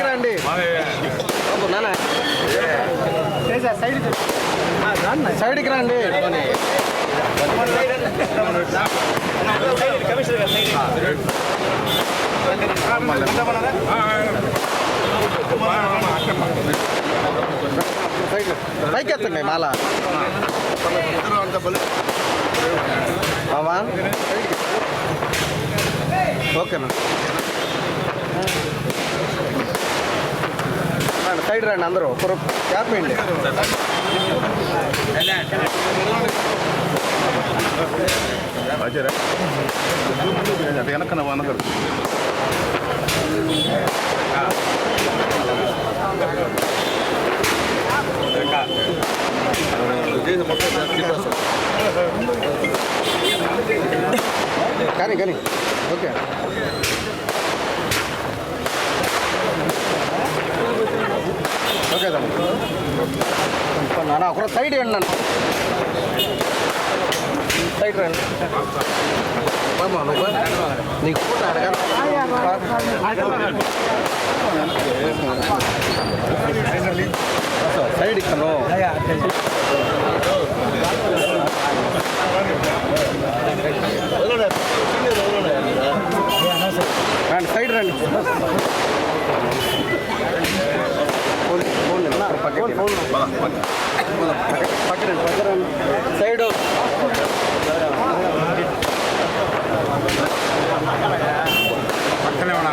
రండి సైడ్కి రండి. పైకి ఎత్తండి మాల ఓకేనా సైడ్ రండి అందరూ క్యాప్ వేయండి. వెనకన వనగరు కానీ కానీ ఓకే ఓకే నాన్న ఒక సైడ్ ఇవ్వండి నన్ను సైడ్ రండి నీకు సైడ్ ఇక్కను రండి సైడ్ రండి పక్కన సైడ్ పక్కనే ఉన్నా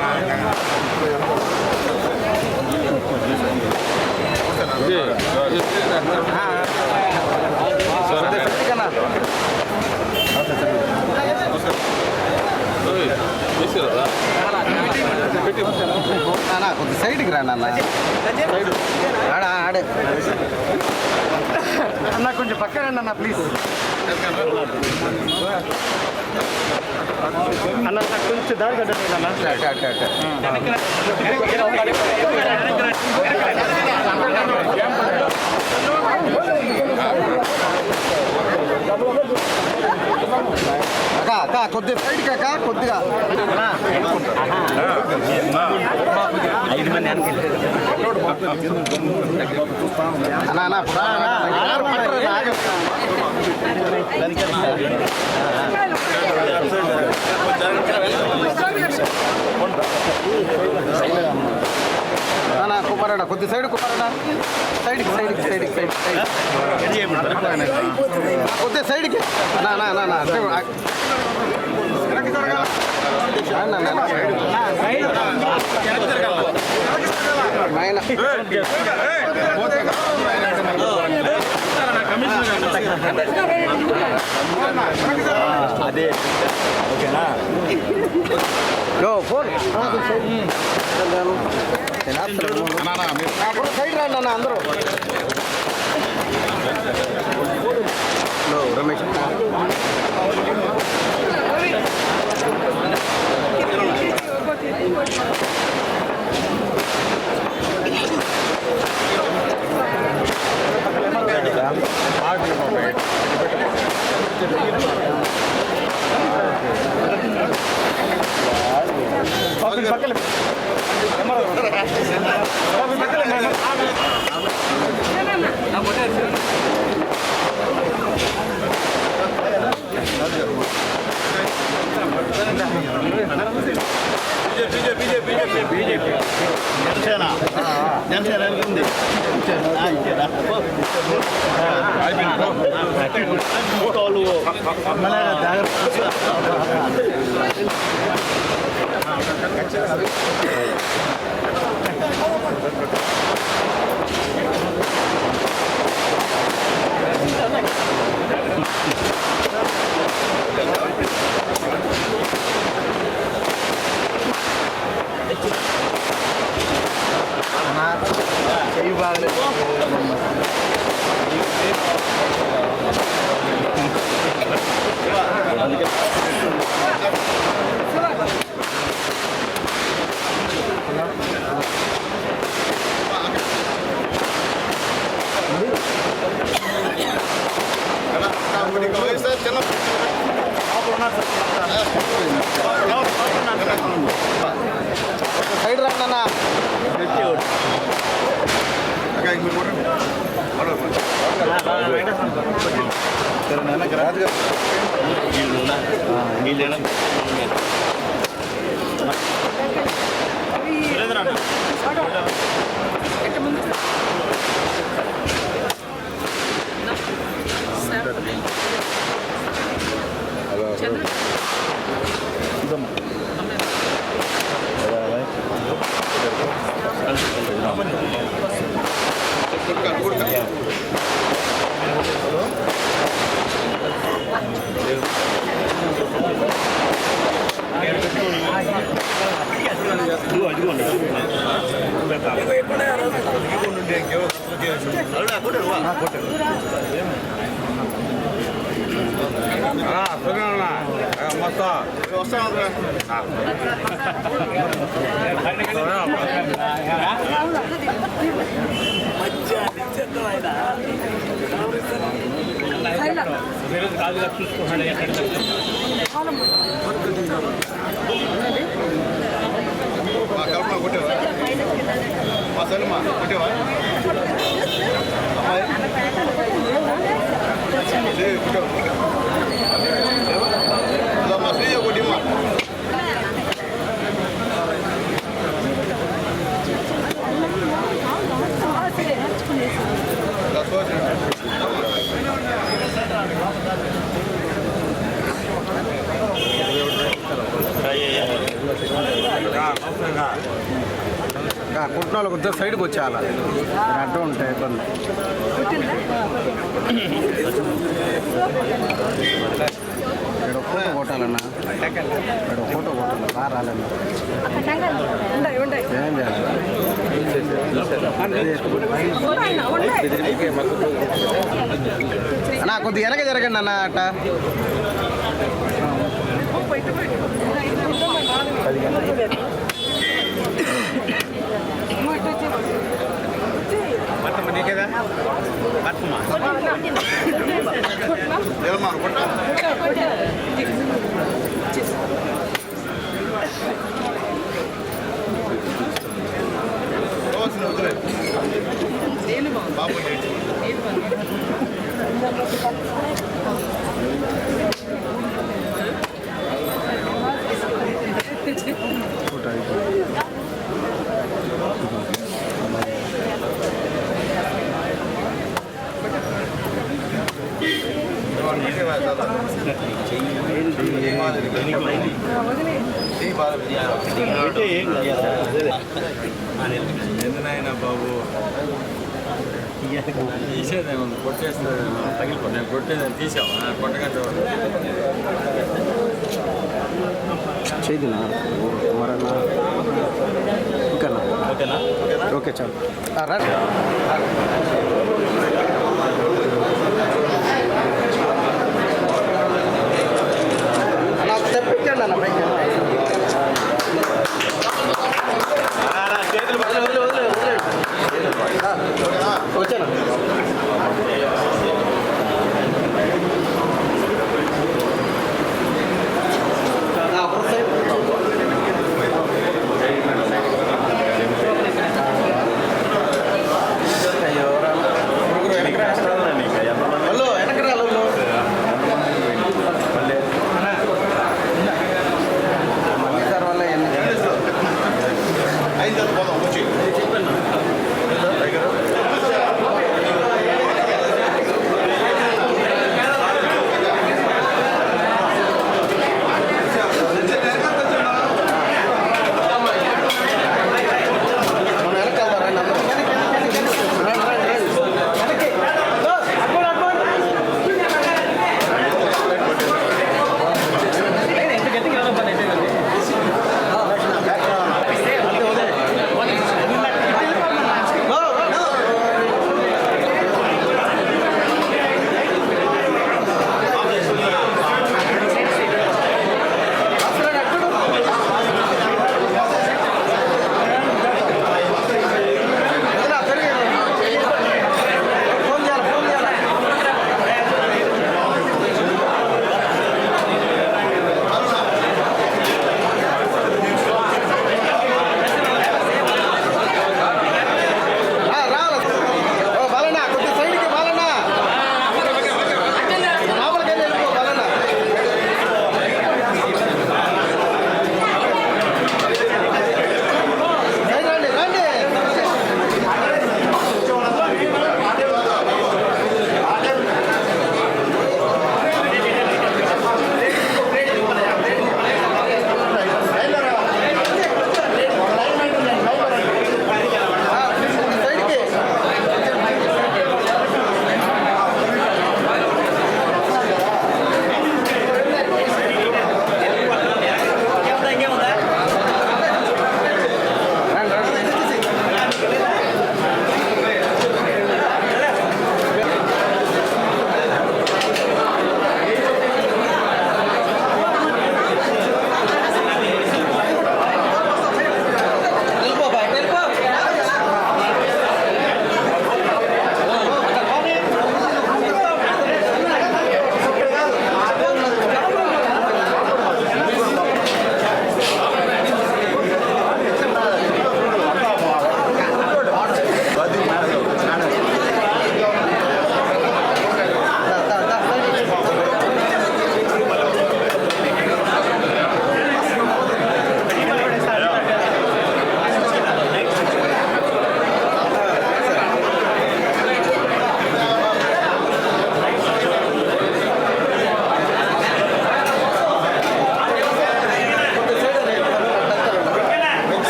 కొంచెం సైడ్కి రా నాన్న ఆడే అన్న కొంచెం పక్కన రండి అన్న ప్లీజ్ అన్న కొంచెం దారి కట్టండి అన్న అక్క కొద్దిగా సైడ్కి అక్క కొద్దిగా 5 మంది కుమారడా కొద్ది సైడ్ కుమారడా సైడ్కి సైడ్కి సైడ్కి సైడ్ కొద్ది సైడ్కి అదే ఓకేనా ఫోన్ సైడ్ రండి అన్న అందరూ రమేష్ బీజేపీ జనసేన ఉంది చెయ్యి బాగలేదు సైడ్ రానా కుట్టిన కొంచెం సైడ్కి వచ్చేయాల అడ్డం ఉంటాయి ఇబ్బంది ఇక్కడ ఫోటో కొట్టాలన్నా ఇక్కడ ఫోటో కొట్టాలి బాగా రాలన్నా ఏం చేయాలి అన్నా కొద్దిగా వెనక జరగండి అన్న అట్ట నీకేదా బాబు ఎందునైనా బాబు తీసేదేమో కొట్టేస్తే తగిలిపోయి కొట్టేది తీసావా కొట్టగంటే చేదినా మరన్నా ఇంకన్నా ఓకేనా ఓకే చాలు తెప్పించండి అన్న పైకి వచ్చాను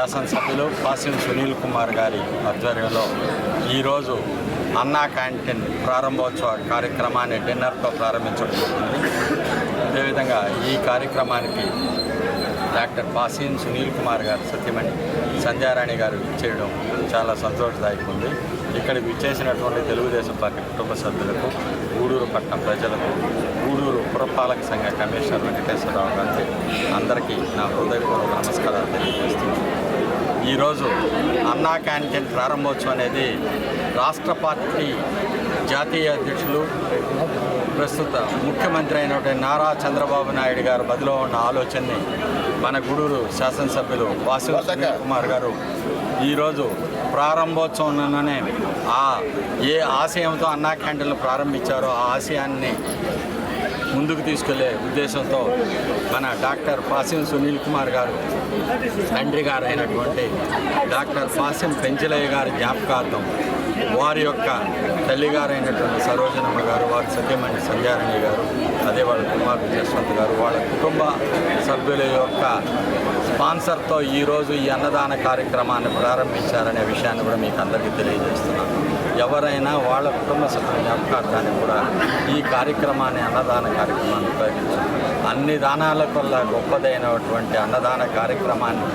శాసనసభ్యులు పాసిం సునీల్ కుమార్ గారి ఆధ్వర్యంలో ఈరోజు అన్నా క్యాంటీన్ ప్రారంభోత్సవ కార్యక్రమాన్ని డిన్నర్తో ప్రారంభించడం జరిగింది. అదేవిధంగా ఈ కార్యక్రమానికి డాక్టర్ పాసిం సునీల్ కుమార్ గారు సత్యమణి సంధ్యారాణి గారు ఇచ్చేయడం చాలా సంతోషదాయకం ఉంది. ఇక్కడికి ఇచ్చేసినటువంటి తెలుగుదేశం పార్టీ కుటుంబ సభ్యులకు, గూడూరు పట్టణ ప్రజలకు, గూడూరు పురపాలక సంఘ కమిషనర్ వెంకటేశ్వరరావు గారికి అందరికీ నా హృదయపూర్వక నమస్కారాలు తెలియజేస్తున్నాను. ఈరోజు అన్నా క్యాంటీన్ ప్రారంభోత్సవం అనేది రాష్ట్ర పార్టీ జాతీయ అధ్యక్షులు ప్రస్తుత ముఖ్యమంత్రి అయినటువంటి నారా చంద్రబాబు నాయుడు గారు బదిలో ఉన్న ఆలోచనని మన గూడూరు శాసనసభ్యులు పాసిం సునీల్ కుమార్ గారు ఈరోజు ప్రారంభోత్సవంలోనే ఏ ఆశయంతో అన్నా క్యాంటీన్లు ప్రారంభించారో ఆ ఆశయాన్ని ముందుకు తీసుకెళ్లే ఉద్దేశంతో మన డాక్టర్ పాసిం సునీల్ కుమార్ గారు తండ్రి గారు అయినటువంటి డాక్టర్ పాసిం పెంచలయ్య గారి జ్ఞాపకార్థం వారి యొక్క తల్లిగారైనటువంటి సరోజనమ్మ గారు, వారి సత్యమణి సంధ్యారాణి గారు, అదే వాళ్ళ కుమారుడు జస్వంత్ గారు, వాళ్ళ కుటుంబ సభ్యుల యొక్క స్పాన్సర్తో ఈరోజు ఈ అన్నదాన కార్యక్రమాన్ని ప్రారంభించారనే విషయాన్ని కూడా మీకు అందరికీ తెలియజేస్తున్నాను. ఎవరైనా వాళ్ళ కుటుంబ సభ్యుల జ్ఞాపకార్థాన్ని కూడా ఈ కార్యక్రమాన్ని అన్నదాన కార్యక్రమాన్ని ఉపయోగించారు. అన్ని దానాలకల్లా గొప్పదైనటువంటి అన్నదాన కార్యక్రమాన్ని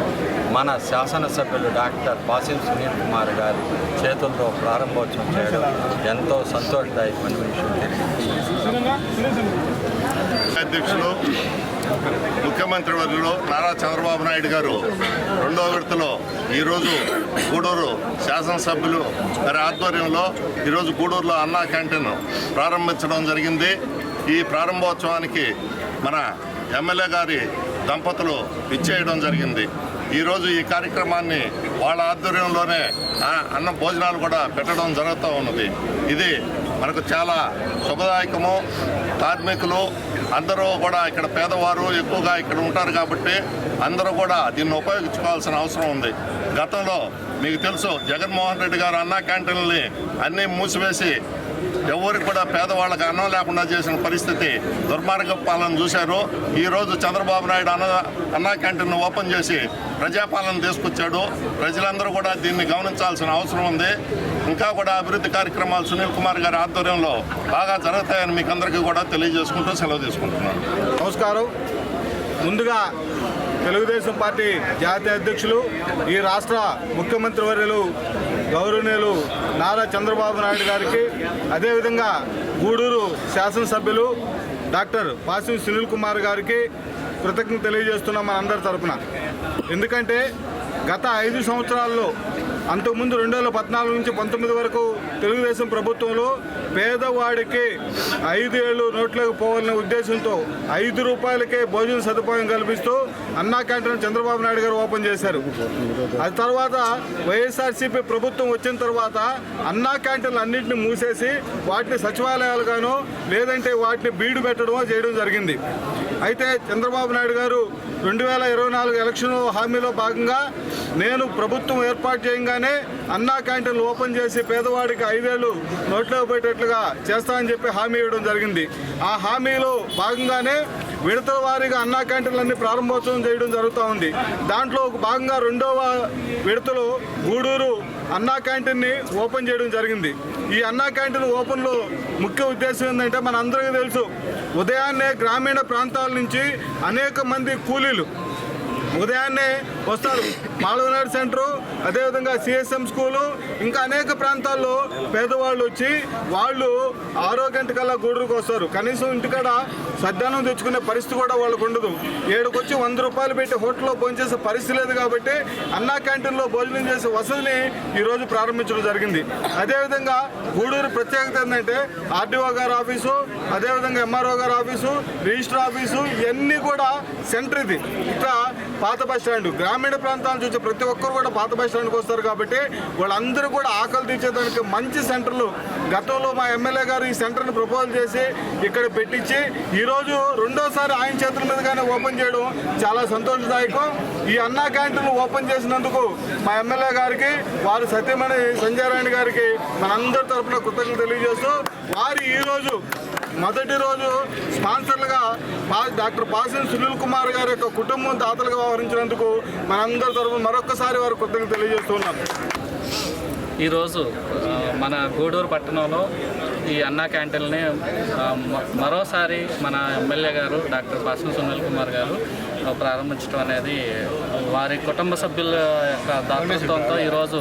మన శాసనసభ్యులు డాక్టర్ పాసిం సునీల్ కుమార్ గారి చేతులతో ప్రారంభోత్సవం చేయడం ఎంతో సంతోషదాయకమైన విషయం. అధ్యక్షులు ముఖ్యమంత్రి వర్యులు నారా చంద్రబాబు నాయుడు గారు రెండవ విడతలో ఈరోజు గూడూరు శాసనసభ్యులు గారి ఆధ్వర్యంలో ఈరోజు గూడూరులో అన్నా క్యాంటీన్ ప్రారంభించడం జరిగింది. ఈ ప్రారంభోత్సవానికి మన ఎమ్మెల్యే గారి దంపతులు ఇచ్చేయడం జరిగింది. ఈరోజు ఈ కార్యక్రమాన్ని వాళ్ళ ఆధ్వర్యంలోనే అన్న భోజనాలు కూడా పెట్టడం జరుగుతూ ఉన్నది. ఇది మనకు చాలా శుభదాయకము. కార్మికులు అందరూ కూడా ఇక్కడ పేదవారు ఎక్కువగా ఇక్కడ ఉంటారు కాబట్టి అందరూ కూడా దీన్ని ఉపయోగించుకోవాల్సిన అవసరం ఉంది. గతంలో మీకు తెలుసు, జగన్మోహన్ రెడ్డి గారు అన్నా క్యాంటీన్లని అన్నీ మూసివేసి ఎవరికి కూడా పేదవాళ్ళకి అన్నం లేకుండా చేసిన పరిస్థితి, దుర్మార్గ పాలన చూశారు. ఈరోజు చంద్రబాబు నాయుడు అన్నా క్యాంటీన్ ఓపెన్ చేసి ప్రజాపాలన తీసుకొచ్చాడు. ప్రజలందరూ కూడా దీన్ని గమనించాల్సిన అవసరం ఉంది. ఇంకా కూడా అభివృద్ధి కార్యక్రమాలు సునీల్ కుమార్ గారి ఆధ్వర్యంలో బాగా జరుగుతాయని మీకు అందరికీ కూడా తెలియజేసుకుంటూ సెలవు తీసుకుంటున్నాను. నమస్కారం. ముందుగా తెలుగుదేశం పార్టీ జాతీయ అధ్యక్షులు, ఈ రాష్ట్ర ముఖ్యమంత్రి వర్యులు గౌరవనీయులు నారా చంద్రబాబు నాయుడు గారికి, అదేవిధంగా గూడూరు శాసనసభ్యులు డాక్టర్ పాసిం సునీల్ కుమార్ గారికి కృతజ్ఞత తెలియజేస్తున్నాం మనందరి తరఫున. ఎందుకంటే గత 5 సంవత్సరాల్లో, అంతకుముందు 2014 నుంచి 19 వరకు తెలుగుదేశం ప్రభుత్వంలో పేదవాడికి 5 ఏళ్ళు నోట్లోకి పోవాలనే ఉద్దేశంతో 5 రూపాయలకే భోజన సదుపాయం కల్పిస్తూ అన్నా క్యాంటీన్ చంద్రబాబు నాయుడు గారు ఓపెన్ చేశారు. అది తర్వాత వైఎస్ఆర్సీపీ ప్రభుత్వం వచ్చిన తర్వాత అన్నా క్యాంటీన్లు అన్నింటినీ మూసేసి వాటిని సచివాలయాలుగానో లేదంటే వాటిని బీడు పెట్టడమో చేయడం జరిగింది. అయితే చంద్రబాబు నాయుడు గారు 2024 ఎలక్షన్ హామీలో భాగంగా నేను ప్రభుత్వం ఏర్పాటు చేయగానే అన్నా క్యాంటీన్లు ఓపెన్ చేసి పేదవాడికి 5 ఏళ్ళు నోట్లో పోయేటట్లుగా చేస్తామని చెప్పి హామీ ఇవ్వడం జరిగింది. ఆ హామీలో భాగంగానే విడతల వారీగా అన్నా క్యాంటీన్లన్నీ ప్రారంభోత్సవం చేయడం జరుగుతూ ఉంది. దాంట్లో భాగంగా 2వ విడతలో గూడూరు అన్నా క్యాంటీన్ని ఓపెన్ చేయడం జరిగింది. ఈ అన్నా క్యాంటీన్ ఓపెన్లో ముఖ్య ఉద్దేశం ఏంటంటే, మన అందరికీ తెలుసు, ఉదయాన్నే గ్రామీణ ప్రాంతాల నుంచి అనేక మంది కూలీలు ఉదయాన్నే వస్తారు. మాళవనాడు సెంటరు, అదేవిధంగా సిఎస్ఎం స్కూలు, ఇంకా అనేక ప్రాంతాల్లో పేదవాళ్ళు వచ్చి వాళ్ళు 6 గంటకల్లా గూడూరుకు వస్తారు. కనీసం ఇంటికాడ సద్దానం తెచ్చుకునే పరిస్థితి కూడా వాళ్ళకు ఉండదు. 7కి వచ్చి 100 రూపాయలు పెట్టి హోటల్లో భోంచేసే పరిస్థితి లేదు. కాబట్టి అన్నా క్యాంటీన్లో భోజనం చేసే వసతిని ఈరోజు ప్రారంభించడం జరిగింది. అదేవిధంగా గూడూరు ప్రత్యేకత ఏంటంటే, ఆర్డీఓ గారి ఆఫీసు, అదేవిధంగా ఎంఆర్ఓ గారి ఆఫీసు, రిజిస్టర్ ఆఫీసు, ఇవన్నీ కూడా సెంటర్. ఇది ఇట్లా పాత బస్ స్టాండ్, గ్రామీణ ప్రాంతాల నుంచి ప్రతి ఒక్కరు కూడా పాత బస్ స్టాండ్కి వస్తారు. కాబట్టి వాళ్ళందరూ కూడా ఆకలి తీర్చేదానికి మంచి సెంటర్లు గతంలో మా ఎమ్మెల్యే గారు ఈ సెంటర్ని ప్రపోజల్ చేసి ఇక్కడ పెట్టించి ఈరోజు 2వసారి ఆయన చేతుల మీదుగానే ఓపెన్ చేయడం చాలా సంతోషదాయకం. ఈ అన్నా క్యాంటీన్ ఓపెన్ చేసినందుకు మా ఎమ్మెల్యే గారికి, వారి సత్యమణి సంధ్యారాణి గారికి మనందరి తరఫున కృతజ్ఞతలు తెలియజేస్తూ, వారి ఈరోజు మొదటి రోజు స్పాన్సర్లుగా డాక్టర్ పాసినేని సునీల్ కుమార్ గారి యొక్క కుటుంబం దాతలుగా వ్యవహరించినందుకు మనందరి తరఫున మరొక్కసారి వారి కృతజ్ఞతలు తెలియజేస్తున్నాను. ఈరోజు మన గూడూరు పట్టణంలో ఈ అన్నా క్యాంటీన్ని మరోసారి మన ఎమ్మెల్యే గారు డాక్టర్ పాసినేని సునీల్ కుమార్ గారు ప్రారంభించడం అనేది వారి కుటుంబ సభ్యుల యొక్క దాతృత్వంతో ఈరోజు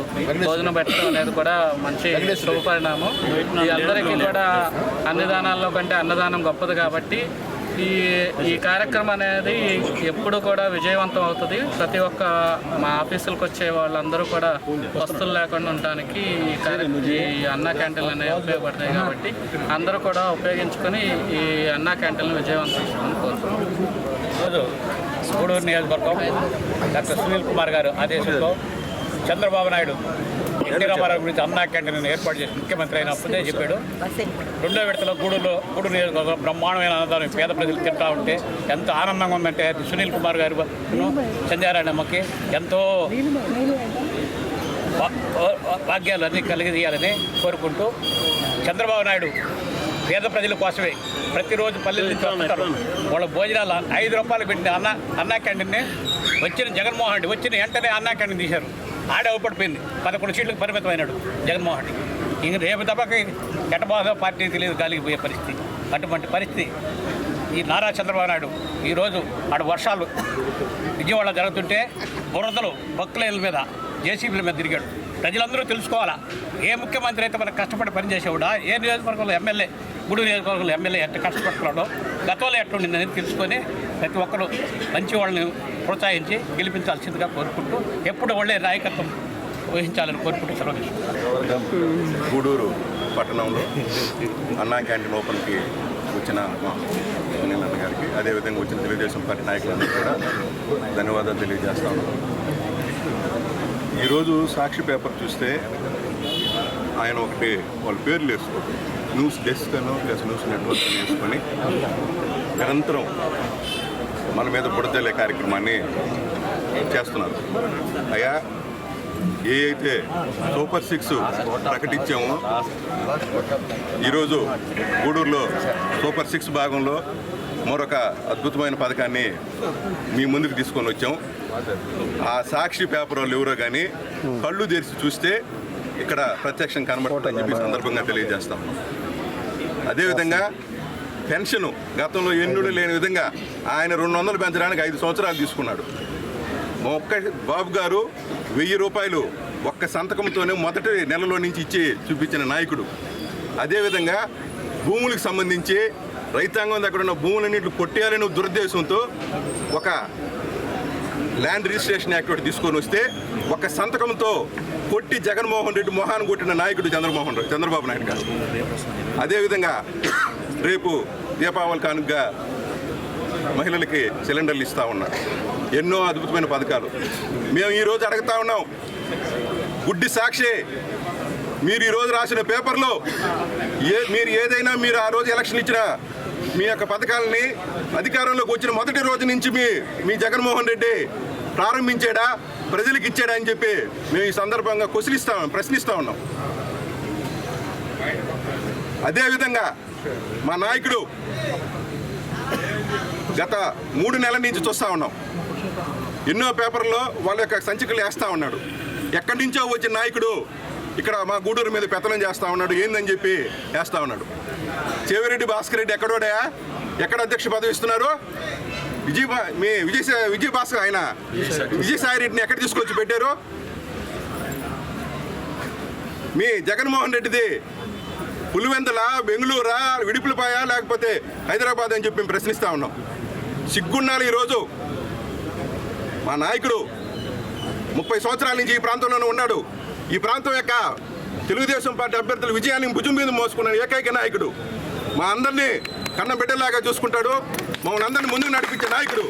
భోజనం పెట్టడం అనేది కూడా మంచి శుభపరిణామం. ఈ అందరికీ కూడా అన్నదానాల్లో కంటే అన్నదానం గొప్పది కాబట్టి ఈ కార్యక్రమం అనేది ఎప్పుడు కూడా విజయవంతం అవుతుంది. ప్రతి ఒక్క మా ఆఫీసులకు వచ్చే వాళ్ళందరూ కూడా వస్తువులు లేకుండా ఉండడానికి ఈ అన్నా క్యాంటీన్లు అనేవి ఉపయోగపడతాయి కాబట్టి అందరూ కూడా ఉపయోగించుకొని ఈ అన్నా క్యాంటీన్లు విజయవంతం చేసుకోవాలని కోరుతున్నాం. గూడూరు నియోజకవర్గం డాక్టర్ సునీల్ కుమార్ గారు ఆదేశంతో చంద్రబాబు నాయుడు ఎన్టీ రామారావు గురించి అన్నా క్యాంటీన్ ఏర్పాటు చేసి ముఖ్యమంత్రి అయినప్పుడే చెప్పాడు. రెండో విడతలో గూడూరు నియోజకవర్గం బ్రహ్మాండమైన అన్నదానం పేద ప్రజలు తింటూ ఉంటే ఎంత ఆనందంగా ఉందంటే సునీల్ కుమార్ గారు సంధ్యారాయణమ్మకి ఎంతో భాగ్యాలు అన్నీ కలిగజేయాలని కోరుకుంటూ చంద్రబాబు నాయుడు పేద ప్రజల కోసమే ప్రతిరోజు పల్లెల నుంచి వస్తుంటారు. వాళ్ళ భోజనాలు 5 రూపాయలు పెట్టిన అన్నా క్యాంటీన్ని వచ్చిన జగన్మోహన్ రెడ్డి వచ్చిన వెంటనే అన్నా క్యాంటీన్ తీశారు. ఆడే ఊపడిపోయింది. 11 సీట్లకు పరిమితమైనాడు జగన్మోహన్ రెడ్డి. ఇంక రేపు తప్పకి ఎట్టబాధ పార్టీ తెలియదు గాలికి పోయే పరిస్థితి. అటువంటి పరిస్థితి ఈ నారా చంద్రబాబు నాయుడు ఈరోజు ఆడ వర్షాలు విజయవాడ జరుగుతుంటే బురదలు బొక్కలేల మీద జేసీబీల మీద తిరిగాడు. ప్రజలందరూ తెలుసుకోవాలా ఏ ముఖ్యమంత్రి అయితే మనకు కష్టపడి పనిచేసేవాడా, ఏ నియోజకవర్గంలో ఎమ్మెల్యే గూడూరు నియోజకవర్గంలో ఎమ్మెల్యే ఎట్లా కష్టపడుతున్నాడో గతంలో ఎట్లుండిందని తెలుసుకొని ప్రతి ఒక్కరు మంచి వాళ్ళని ప్రోత్సహించి గెలిపించాల్సిందిగా కోరుకుంటూ ఎప్పుడు వాళ్ళే నాయకత్వం వహించాలని కోరుకుంటూ సెలవు. గూడూరు పట్టణంలో అన్నా క్యాంటీన్ ఓపెన్కి వచ్చిన మా సునీల్ అన్న గారికి, అదేవిధంగా వచ్చిన తెలుగుదేశం పార్టీ నాయకులందరూ కూడా ధన్యవాదాలు తెలియజేస్తా ఉన్నాం. ఈరోజు సాక్షి పేపర్ చూస్తే ఆయన ఒకటి వాళ్ళ పేర్లు వేసుకోరు, న్యూస్ డెస్క్ అనో ప్లస్ న్యూస్ నెట్వర్క్ అని వేసుకొని నిరంతరం మన మీద బుడతలే కార్యక్రమాన్ని చేస్తున్నారు. అయ్యా ఏ అయితే సూపర్ 6 ప్రకటించామో ఈరోజు గూడూరులో సూపర్ 6 భాగంలో మరొక అద్భుతమైన పథకాన్ని మీ ముందుకు తీసుకొని వచ్చాం. ఆ సాక్షి పేపర్ వాళ్ళు ఎవరో కానీ కళ్ళు తెరిచి చూస్తే ఇక్కడ ప్రత్యక్షం కనబడుతుందని చెప్పి సందర్భంగా తెలియజేస్తాం. అదేవిధంగా పెన్షను గతంలో ఎన్నుడు లేని విధంగా ఆయన 200 పెంచడానికి 5 సంవత్సరాలు తీసుకున్నాడు. బాబు గారు 1000 రూపాయలు ఒక్క సంతకంతోనే మొదటి నెలలో నుంచి ఇచ్చి చూపించిన నాయకుడు. అదేవిధంగా భూములకు సంబంధించి రైతాంగం దగ్గర ఉన్న భూములన్నింటిని కొట్టేయాలనే దురుద్దేశంతో ఒక ల్యాండ్ రిజిస్ట్రేషన్ యాక్ట్ ఒకటి తీసుకొని వస్తే ఒక సంతకంతో కొట్టి జగన్మోహన్ రెడ్డి మొహాన్ని కొట్టిన నాయకుడు చంద్రబాబు నాయుడు గారు. అదేవిధంగా రేపు దీపావళి కానుకగా మహిళలకి సిలిండర్లు ఇస్తూ ఉన్నారు. ఎన్నో అద్భుతమైన పథకాలు మేము ఈరోజు అడుగుతా ఉన్నాం. గుడ్డి సాక్షి మీరు ఈరోజు రాసిన పేపర్లో మీరు ఏదైనా మీరు ఆ రోజు ఎలక్షన్ ఇచ్చిన మీ యొక్క పథకాలని అధికారంలోకి వచ్చిన మొదటి రోజు నుంచి మీ జగన్మోహన్ రెడ్డి ప్రారంభించాడా, ప్రజలకు ఇచ్చాడా అని చెప్పి మేము ఈ సందర్భంగా ప్రశ్నిస్తూ ఉన్నాం. అదేవిధంగా మా నాయకుడు గత 3 నెలల నుంచి చూస్తూ ఉన్నాం. ఎన్నో పేపర్లో వాళ్ళ యొక్క సంచికలు వేస్తూ ఉన్నాడు. ఎక్కడి నుంచో వచ్చిన నాయకుడు ఇక్కడ మా గూడూరు మీద పెత్తనం చేస్తూ ఉన్నాడు, ఏందని చెప్పి వేస్తూ ఉన్నాడు. చెవిరెడ్డి భాస్కర్ రెడ్డి ఎక్కడోడా, ఎక్కడ అధ్యక్ష పదవి ఇస్తున్నారు? విజయ భాస్కర్ ఆయన విజయసాయి రెడ్డిని ఎక్కడ తీసుకొచ్చి పెట్టారు? మీ జగన్మోహన్ రెడ్డిది పులివెందుల, బెంగళూరా, విడుపులపాయ లేకపోతే హైదరాబాద్ అని చెప్పి మేము ప్రశ్నిస్తూ ఉన్నాం. సిగ్గున్నాలు. ఈరోజు మా నాయకుడు 30 సంవత్సరాల నుంచి ఈ ప్రాంతంలోనే ఉన్నాడు. ఈ ప్రాంతం యొక్క తెలుగుదేశం పార్టీ అభ్యర్థుల విజయాన్ని భుజం మీద మోసుకున్న ఏకైక నాయకుడు. మా అందరినీ కన్న బిడ్డలాగా చూసుకుంటాడు. మమ్మల్ని అందరినీ ముందుకు నడిపించే నాయకుడు.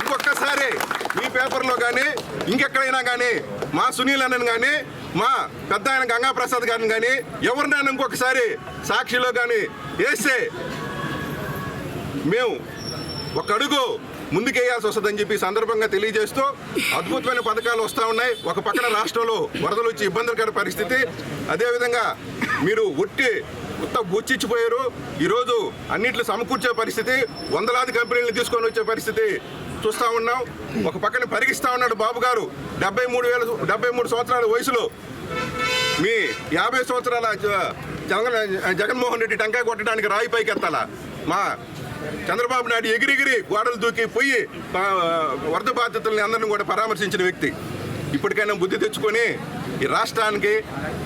ఇంకొకసారి మీ పేపర్లో కానీ ఇంకెక్కడైనా కానీ మా సునీల్ అన్నను కానీ మా పెద్ద ఆయన గంగాప్రసాద్ గారిని కానీ ఎవరినైనా ఇంకొకసారి సాక్షిలో కానీ వేస్తే మేము ఒక అడుగు ముందుకేయాల్సి వస్తుందని చెప్పి సందర్భంగా తెలియజేస్తూ అద్భుతమైన పథకాలు వస్తూ ఉన్నాయి. ఒక పక్కన రాష్ట్రంలో వరదలు వచ్చి ఇబ్బందులకర పరిస్థితి. అదేవిధంగా మీరు ఒట్టి మొత్తం బుచ్చిచ్చిపోయారు. ఈరోజు అన్నింటిని సమకూర్చే పరిస్థితి, వందలాది కంపెనీలను తీసుకొని వచ్చే పరిస్థితి చూస్తూ ఉన్నాం. ఒక పక్కన పరిగిస్తూ ఉన్నాడు బాబు గారు 73 సంవత్సరాల వయసులో మీ 50 సంవత్సరాల జగన్మోహన్ రెడ్డి టంకాయ కొట్టడానికి రాయి పైకి ఎత్తాలా? మా చంద్రబాబు నాయుడు ఎగిరిగిరి గోడలు దూకి పోయి వరద బాధితుల్ని అందరినీ కూడా పరామర్శించిన వ్యక్తి. ఇప్పటికైనా బుద్ధి తెచ్చుకొని ఈ రాష్ట్రానికి,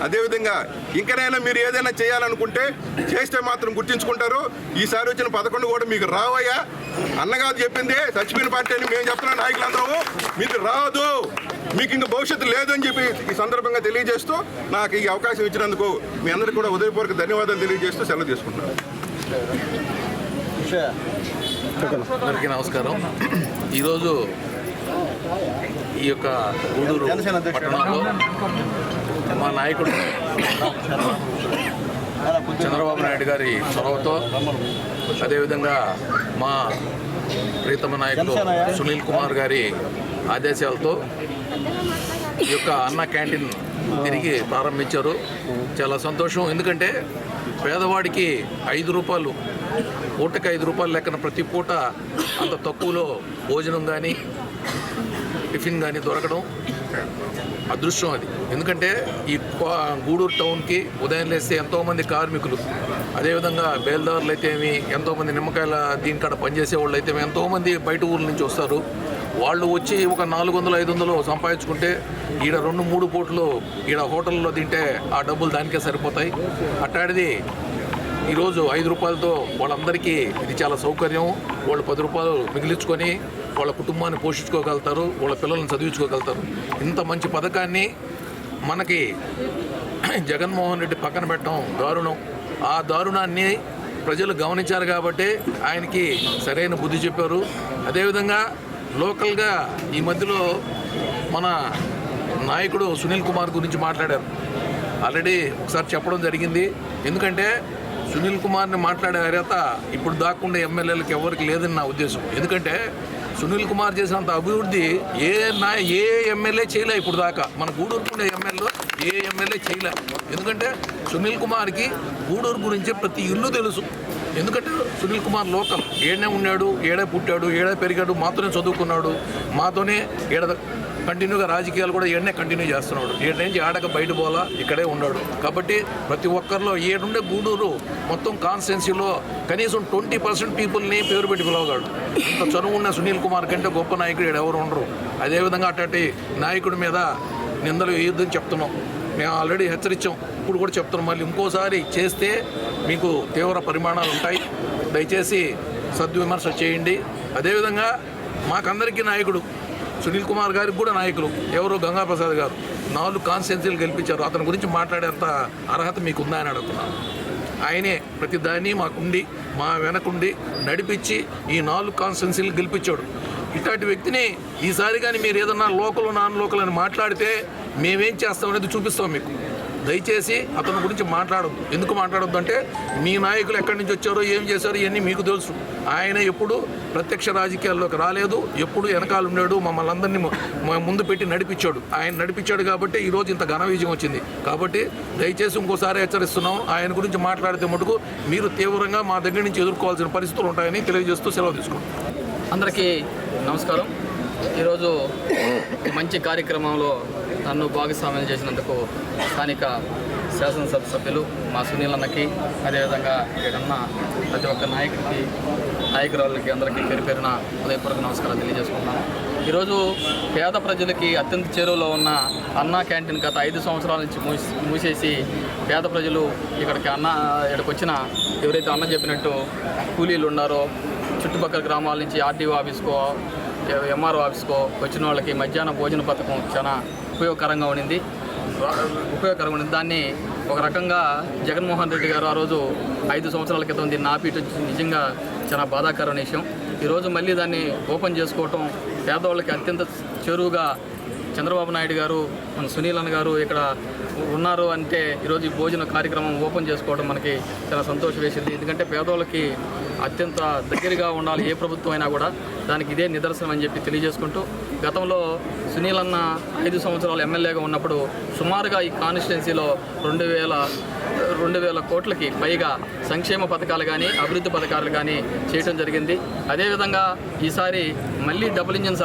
అదేవిధంగా ఇంకనైనా మీరు ఏదైనా చేయాలనుకుంటే చేస్తే మాత్రం గుర్తించుకుంటారు. ఈసారి వచ్చిన 11 కూడా మీకు రావయ్యా. అన్నగారు చెప్పింది చచ్చిపోయిన పార్టీ అని మేము చెప్తున్న నాయకులందరూ మీకు రాదు, మీకు ఇంక భవిష్యత్తు లేదు అని చెప్పి ఈ సందర్భంగా తెలియజేస్తూ నాకు ఈ అవకాశం ఇచ్చినందుకు మీ అందరికీ కూడా ఉదయపూర్వక ధన్యవాదాలు తెలియజేస్తూ సెలవు తీసుకుంటున్నాను. అందరికీ నమస్కారం. ఈరోజు ఈ యొక్క గూడూరు పట్టణంలో మా నాయకుడు చంద్రబాబు నాయుడు గారి చొరవతో, అదేవిధంగా మా ప్రీతమ నాయకుడు సునీల్ కుమార్ గారి ఆదేశాలతో ఈ యొక్క అన్న క్యాంటీన్ తిరిగి ప్రారంభించారు. చాలా సంతోషం. ఎందుకంటే పేదవాడికి 5 రూపాయలు, పూటకి 5 రూపాయలు లెక్కన ప్రతి పూట అంత తక్కువలో భోజనం కానీ టిఫిన్ కానీ దొరకడం అదృష్టం అది. ఎందుకంటే ఈ గూడూరు టౌన్కి ఉదయం లేస్తే ఎంతోమంది కార్మికులు, అదేవిధంగా బేల్దారులు అయితేమి, ఎంతోమంది నిమ్మకాయల దీనికాడ పనిచేసే వాళ్ళు అయితే ఎంతోమంది బయట ఊర్ల నుంచి వస్తారు. వాళ్ళు వచ్చి ఒక 400-500 సంపాదించుకుంటే ఈడ 2-3 పూటలు ఈడ హోటల్లో తింటే ఆ డబ్బులు దానికే సరిపోతాయి. అట్టాడిది ఈరోజు 5 రూపాయలతో వాళ్ళందరికీ ఇది చాలా సౌకర్యం. వాళ్ళు 10 రూపాయలు మిగిలించుకొని వాళ్ళ కుటుంబాన్ని పోషించుకోగలుగుతారు, వాళ్ళ పిల్లల్ని చదివించుకోగలుగుతారు. ఇంత మంచి పథకాన్ని మనకి జగన్మోహన్ రెడ్డి పక్కన పెట్టడం దారుణం. ఆ దారుణాన్ని ప్రజలు గమనించారు కాబట్టి ఆయనకి సరైన బుద్ధి చెప్పారు. అదేవిధంగా లోకల్గా ఈ మధ్యలో మన నాయకుడు సునీల్ కుమార్ గురించి మాట్లాడారు. ఆల్రెడీ ఒకసారి చెప్పడం జరిగింది. ఎందుకంటే సునీల్ కుమార్ని మాట్లాడే అర్హత ఇప్పుడు దాక్కుండా ఎమ్మెల్యేలకు ఎవరికి లేదని నా ఉద్దేశం. ఎందుకంటే సునీల్ కుమార్ చేసినంత అభివృద్ధి ఏ ఎమ్మెల్యే చేయలే ఇప్పుడు దాకా. మన గూడూరుకుండే ఏ ఎమ్మెల్యే చేయలే. ఎందుకంటే సునీల్ కుమార్కి గూడూరు గురించి ప్రతి ఇల్లు తెలుసు. ఎందుకంటే సునీల్ కుమార్ లోకల్, ఏడే ఉన్నాడు, ఏడే పుట్టాడు, ఏడే పెరిగాడు, మాతోనే చదువుకున్నాడు, మాతోనే కంటిన్యూగా రాజకీయాలు కూడా ఏడనే కంటిన్యూ చేస్తున్నాడు. ఏడు నుంచి ఆడక బయట పోలా, ఇక్కడే ఉన్నాడు. కాబట్టి ప్రతి ఒక్కరిలో ఏడుండే గూడూరు మొత్తం కాన్స్టిట్యున్సీలో కనీసం 20% పీపుల్ని పేరు పెట్టి పిలవగాడు. ఇంత చనువు ఉన్న సునీల్ కుమార్ కంటే గొప్ప నాయకుడు ఎవరు ఉండరు. అదేవిధంగా అట్లాంటి నాయకుడి మీద నిందలు వేయొద్దని చెప్తున్నాం. మేము ఆల్రెడీ హెచ్చరించాం, ఇప్పుడు కూడా చెప్తున్నాం. మళ్ళీ ఇంకోసారి చేస్తే మీకు తీవ్ర పరిమాణాలు ఉంటాయి. దయచేసి సద్విమర్శ చేయండి. అదేవిధంగా మాకందరికీ నాయకుడు సునీల్ కుమార్ గారికి కూడా నాయకులు ఎవరు గంగాప్రసాద్ గారు 4 కాన్స్టిట్యున్సీలు గెలిపించారు. అతని గురించి మాట్లాడేంత అర్హత మీకు ఉందా అని అడుగుతున్నాను. ఆయనే ప్రతిదాన్ని మాకుండి, మా వెనకుండి నడిపించి ఈ 4 కాన్స్టిట్యున్సీలు గెలిపించాడు. ఇట్లాంటి వ్యక్తిని ఈసారి కానీ మీరు ఏదన్నా లోకల్ నాన్ లోకల్ అని మాట్లాడితే మేమేం చేస్తామనేది చూపిస్తాం మీకు. దయచేసి అతని గురించి మాట్లాడొద్దు. ఎందుకు మాట్లాడొద్దు అంటే మీ నాయకులు ఎక్కడి నుంచి వచ్చారో, ఏం చేశారో ఇవన్నీ మీకు తెలుసు. ఆయన ఎప్పుడు ప్రత్యక్ష రాజకీయాల్లోకి రాలేదు, ఎప్పుడు వెనకాల ఉన్నాడు, మమ్మల్ని అందరినీ ముందు పెట్టి నడిపించాడు. ఆయన నడిపించాడు కాబట్టి ఈరోజు ఇంత ఘన విజయం వచ్చింది. కాబట్టి దయచేసి ఇంకోసారి హెచ్చరిస్తున్నాం, ఆయన గురించి మాట్లాడితే మటుకు మీరు తీవ్రంగా మా దగ్గర నుంచి ఎదుర్కోవాల్సిన పరిస్థితులు ఉంటాయని తెలియజేస్తూ సెలవు తీసుకుంటాం. అందరికీ నమస్కారం. ఈరోజు మంచి కార్యక్రమంలో నన్ను భాగస్వామ్యం చేసినందుకు స్థానిక శాసనసభ సభ్యులు మా సునీల్ అన్నకి, అదేవిధంగా ఇక్కడున్న ప్రతి ఒక్క నాయకురాళ్ళకి అందరికీ పేరున హృదయపూర్వక నమస్కారాలు తెలియజేసుకుంటున్నాను. ఈరోజు పేద ప్రజలకి అత్యంత చేరువలో ఉన్న అన్నా క్యాంటీన్ గత 5 సంవత్సరాల నుంచి మూసేసి పేద ప్రజలు ఇక్కడికి వచ్చిన ఎవరైతే అన్న చెప్పినట్టు కూలీలు ఉన్నారో, చుట్టుపక్కల గ్రామాల నుంచి ఆర్టీఓ ఆఫీస్కో, ఎంఆర్ఓ ఆఫీస్కో వచ్చిన వాళ్ళకి మధ్యాహ్న భోజన పథకం చాలా ఉపయోగకరంగా ఉండింది. దాన్ని ఒక రకంగా జగన్మోహన్ రెడ్డి గారు ఆ రోజు 5 సంవత్సరాల క్రితం దీన్ని ఆపేయటం నిజంగా చాలా బాధాకరమైన విషయం. ఈరోజు మళ్ళీ దాన్ని ఓపెన్ చేసుకోవటం, పేదవాళ్ళకి అత్యంత చేరువుగా చంద్రబాబు నాయుడు గారు, మన సునీల్ అన్న గారు ఇక్కడ ఉన్నారు అంటే ఈరోజు ఈ భోజన కార్యక్రమం ఓపెన్ చేసుకోవడం మనకి చాలా సంతోషం వేసింది. ఎందుకంటే పేదవాళ్ళకి అత్యంత దగ్గరగా ఉండాలి ఏ ప్రభుత్వం అయినా కూడా, దానికి ఇదే నిదర్శనం అని చెప్పి తెలియజేసుకుంటూ, గతంలో సునీల్ అన్న 5 సంవత్సరాలు ఎమ్మెల్యేగా ఉన్నప్పుడు సుమారుగా ఈ కాన్స్టిట్యున్సీలో 2,000 కోట్లకి పైగా సంక్షేమ పథకాలు కానీ అభివృద్ధి పథకాలు కానీ చేయడం జరిగింది. అదేవిధంగా ఈసారి మళ్ళీ డబుల్ ఇంజిన్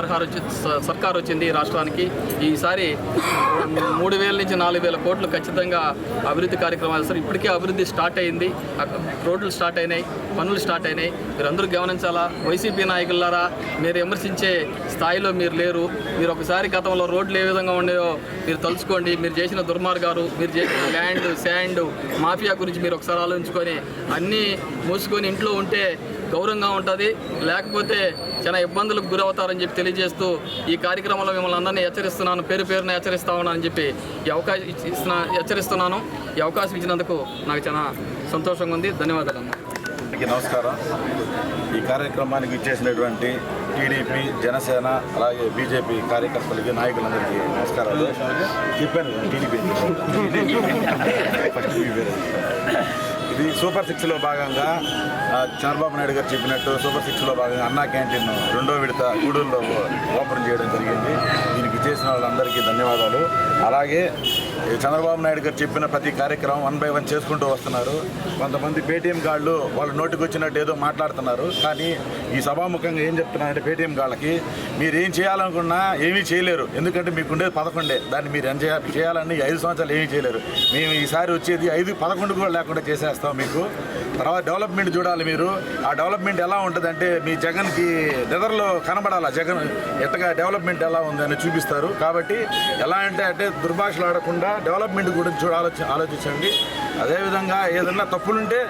సర్కార్ వచ్చింది ఈ రాష్ట్రానికి. ఈసారి 3,000 నుంచి 4,000 కోట్లు ఖచ్చితంగా అభివృద్ధి కార్యక్రమాలు సార్. ఇప్పటికే అభివృద్ధి స్టార్ట్ అయింది, రోడ్లు స్టార్ట్ అయినాయి, పనులు స్టార్ట్ అయినాయి. మీరందరూ గమనించాలా. వైసీపీ నాయకులారా, మీరు విమర్శించే స్థాయిలో మీరు లేరు. మీరు ఒకసారి గతంలో రోడ్లు ఏ విధంగా ఉండేవో మీరు తలుచుకోండి. మీరు చేసిన దుర్మార్గాలు, మీరు చేసిన ల్యాండ్ శాండ్ మాఫియా గురించి మీరు ఒకసారి ఆలోచించుకొని అన్నీ మూసుకొని ఇంట్లో ఉంటే గౌరవంగా ఉంటుంది, లేకపోతే చాలా ఇబ్బందులకు గురవుతారని చెప్పి తెలియజేస్తూ ఈ కార్యక్రమంలో మిమ్మల్ని అందరినీ హెచ్చరిస్తున్నాను, పేరున హెచ్చరిస్తా ఉన్నానని చెప్పి హెచ్చరిస్తున్నాను. ఈ అవకాశం ఇచ్చినందుకు నాకు చాలా సంతోషంగా ఉంది. ధన్యవాదాలు అన్న. నమస్కారం. ఈ కార్యక్రమానికి ఇచ్చేసినటువంటి టీడీపీ, జనసేన అలాగే బీజేపీ కార్యకర్తలకి, నాయకులందరికీ నమస్కారాలు. చెప్పాను టీడీపీ ఫస్ట్ ఇది సూపర్ 6లో భాగంగా చంద్రబాబు నాయుడు గారు చెప్పినట్టు సూపర్ 6లో భాగంగా అన్నా క్యాంటీన్ 2వ విడత గూడూరులో ఓపెన్ చేయడం జరిగింది. దీనికి చేసిన వాళ్ళందరికీ ధన్యవాదాలు. అలాగే చంద్రబాబు నాయుడు గారు చెప్పిన ప్రతి కార్యక్రమం 1 by 1 చేసుకుంటూ వస్తున్నారు. కొంతమంది పేటీఎం గాళ్ళు వాళ్ళు నోటికి వచ్చినట్టు ఏదో మాట్లాడుతున్నారు. కానీ ఈ సభాముఖంగా ఏం చెప్తున్నారంటే పేటీఎం గాళ్ళకి మీరు ఏం చేయాలనుకున్నా ఏమీ చేయలేరు. ఎందుకంటే మీకు ఉండేది 11. దాన్ని మీరు ఏం చేయాలని 5 సంవత్సరాలు ఏమీ చేయలేరు. మేము ఈసారి వచ్చేది 5-11 కూడా లేకుండా చేసేస్తాం మీకు. తర్వాత డెవలప్మెంట్ చూడాలి మీరు. ఆ డెవలప్మెంట్ ఎలా ఉంటుందంటే మీ జగన్కి నిద్రలో కనబడాలి. జగన్ ఎట్టగా డెవలప్మెంట్ ఎలా ఉందని చూపిస్తారు. కాబట్టి ఎలా అంటే దుర్భాషలు ఆడకుండా డెవలప్మెంట్ గురించి ఆలోచించండి. అదేవిధంగా ఏదన్నా తప్పులుంటే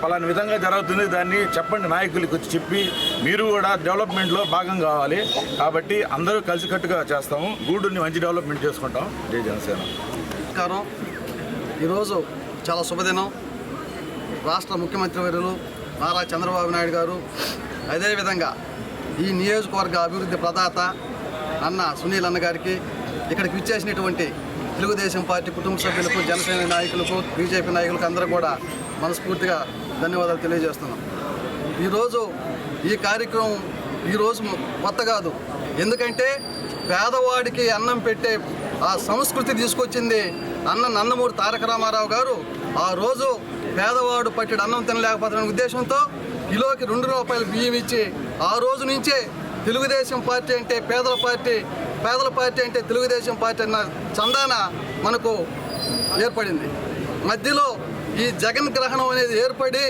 పలాని విధంగా జరుగుతుంది దాన్ని చెప్పండి, నాయకులకి వచ్చి చెప్పి మీరు కూడా డెవలప్మెంట్లో భాగం కావాలి. కాబట్టి అందరూ కలిసికట్టుగా చేస్తాము, గూడూరుని మంచి డెవలప్మెంట్ చేసుకుంటాం. జై జనసేన. నమస్కారం. ఈరోజు చాలా శుభదినం. రాష్ట్ర ముఖ్యమంత్రి వర్యులు నారా చంద్రబాబు నాయుడు గారు, అదేవిధంగా ఈ నియోజకవర్గ అభివృద్ధి ప్రదాత అన్న సునీల్ అన్న గారికి, ఇక్కడికి విచ్చేసినటువంటి తెలుగుదేశం పార్టీ కుటుంబ సభ్యులకు, జనసేన నాయకులకు, బీజేపీ నాయకులకు అందరూ కూడా మనస్ఫూర్తిగా ధన్యవాదాలు తెలియజేస్తున్నాం. ఈరోజు ఈ కార్యక్రమం ఈరోజు కొత్త కాదు. ఎందుకంటే పేదవాడికి అన్నం పెట్టే ఆ సంస్కృతి తీసుకొచ్చింది అన్న నందమూరి తారక రామారావు గారు. ఆ రోజు పేదవాడు పట్టెడు అన్నం తినలేకపోతున్న ఉద్దేశంతో కిలోకి 2 రూపాయలు బియ్యం ఇచ్చి ఆ రోజు నుంచే తెలుగుదేశం పార్టీ అంటే పేదల పార్టీ అంటే తెలుగుదేశం పార్టీ అన్న చందాన మనకు ఏర్పడింది. మధ్యలో ఈ జగన్ గ్రహణం అనేది ఏర్పడి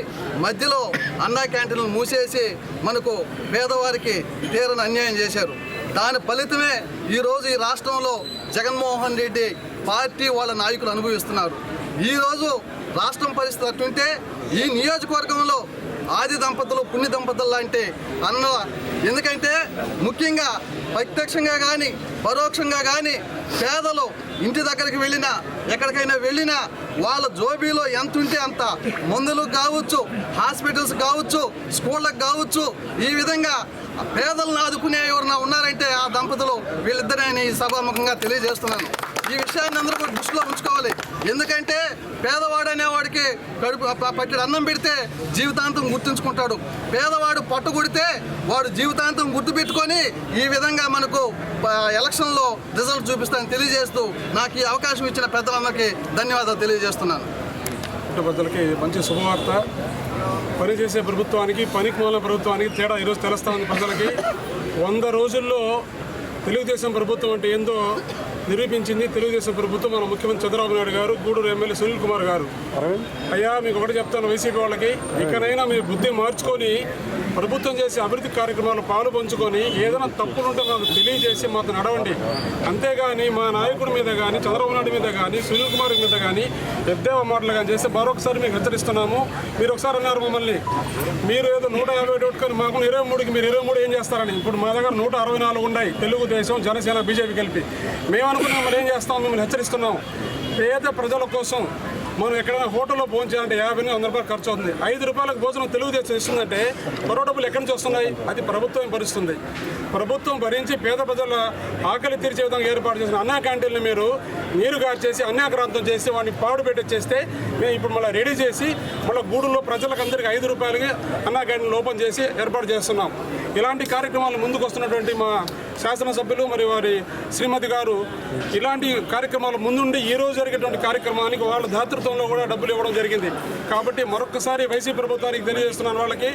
మధ్యలో అన్నా క్యాంటీన్లు మూసేసి మనకు పేదవారికి తీరని అన్యాయం చేశారు. దాని ఫలితమే ఈరోజు ఈ రాష్ట్రంలో జగన్మోహన్ రెడ్డి పార్టీ వాళ్ళ నాయకులు అనుభవిస్తున్నారు. ఈరోజు రాష్ట్రం పరిస్థితి అట్టుంటే ఈ నియోజకవర్గంలో ఆది దంపతులు, పుణ్య దంపతులు లాంటి అన్న, ఎందుకంటే ముఖ్యంగా ప్రత్యక్షంగా కానీ పరోక్షంగా కానీ పేదలు ఇంటి దగ్గరికి వెళ్ళినా ఎక్కడికైనా వెళ్ళినా వాళ్ళ జోబీలో ఎంత ఉంటే అంత మందులకు కావచ్చు, హాస్పిటల్స్ కావచ్చు, స్కూళ్ళకు కావచ్చు, ఈ విధంగా పేదలను ఆదుకునే ఎవరైనా ఉన్నారంటే ఆ దంపతులు వీళ్ళిద్దరని ఈ సభాముఖంగా తెలియజేస్తున్నాను. ఈ విషయాన్ని అందరూ కూడా దృష్టిలో ఉంచుకోవాలి. ఎందుకంటే పేదవాడు అనేవాడికి పట్టెడు అన్నం పెడితే జీవితాంతం గుర్తుంచుకుంటాడు. పేదవాడు పట్టు కొడితే వాడు జీవితాంతం గుర్తుపెట్టుకొని ఈ విధంగా మనకు ఎలక్షన్లో రిజల్ట్ చూపిస్తానని తెలియజేస్తూ నాకు ఈ అవకాశం ఇచ్చిన పెద్దలందరికీ ధన్యవాదాలు తెలియజేస్తున్నాను. ప్రజలకి మంచి శుభవార్త. పనిచేసే ప్రభుత్వానికి, పనికిమాలిన ప్రభుత్వానికి తేడా ఈరోజు తెలుస్తూ ఉంది ప్రజలకి. 100 రోజుల్లో తెలుగుదేశం ప్రభుత్వం అంటే ఏందో నిరూపించింది తెలుగుదేశం ప్రభుత్వం. మన ముఖ్యమంత్రి చంద్రబాబు నాయుడు గారు, గూడూరు ఎమ్మెల్యే సునీల్ కుమార్ గారు. అయ్యా మీకు ఒకటి చెప్తాను వైసీపీ వాళ్ళకి, ఇకనైనా మీరు బుద్ధి మార్చుకొని ప్రభుత్వం చేసే అభివృద్ధి కార్యక్రమాలు పాలు పంచుకొని ఏదైనా తప్పులుంటే మాకు తెలియజేసి మాతో నడవండి. అంతేగాని మా నాయకుడి మీద కానీ, చంద్రబాబు నాయుడు మీద కానీ, సునీల్ కుమార్ మీద కానీ ఎద్దేవా మాటలు కానీ చేస్తే మరొకసారి మీకు హెచ్చరిస్తున్నాము. మీరు ఒకసారి అన్నారు మమ్మల్ని, మీరు ఏదో 150 పెట్టుకొని మాకు 23కి మీరు 23 ఏం చేస్తారని. ఇప్పుడు మా దగ్గర 164 ఉన్నాయి, తెలుగుదేశం, జనసేన, బీజేపీ కలిపి. మేము అనుకున్నాం మరి ఏం చేస్తాం, మిమ్మల్ని హెచ్చరిస్తున్నాం. పేద ప్రజల కోసం మనం ఎక్కడైనా హోటల్లో భోజనం చేయాలంటే 50-100 రూపాయలు ఖర్చు అవుతుంది. 5 రూపాయలకు భోజనం తెలుగుదేశం ఇస్తుందంటే మరో డబ్బులు ఎక్కడి నుంచి వస్తున్నాయి? అది ప్రభుత్వం భరిస్తుంది. ప్రభుత్వం భరించి పేద ప్రజల ఆకలి తీర్చే విధంగా ఏర్పాటు చేసిన అన్నా క్యాంటీన్లు మీరు నీరుగారు చేసి అన్యాక్రాంతం చేసి వాడిని పాడు పెట్టేస్తే మేము ఇప్పుడు మళ్ళీ రెడీ చేసి మళ్ళీ గూడూరులో ప్రజలకు అందరికీ 5 రూపాయలకి అన్నా క్యాంటీన్లు ఓపెన్ చేసి ఏర్పాటు చేస్తున్నాం. ఇలాంటి కార్యక్రమాలు ముందుకు వస్తున్నటువంటి మా శాసనసభ్యులు మరియు వారి శ్రీమతి గారు ఇలాంటి కార్యక్రమాలు ముందుండి ఈ రోజు జరిగేటువంటి కార్యక్రమానికి వాళ్ళ దాతృత్వంలో కూడా డబ్బులు ఇవ్వడం జరిగింది. కాబట్టి మరొకసారి వైసీపీ ప్రభుత్వానికి తెలియజేస్తున్నాను, వాళ్ళకి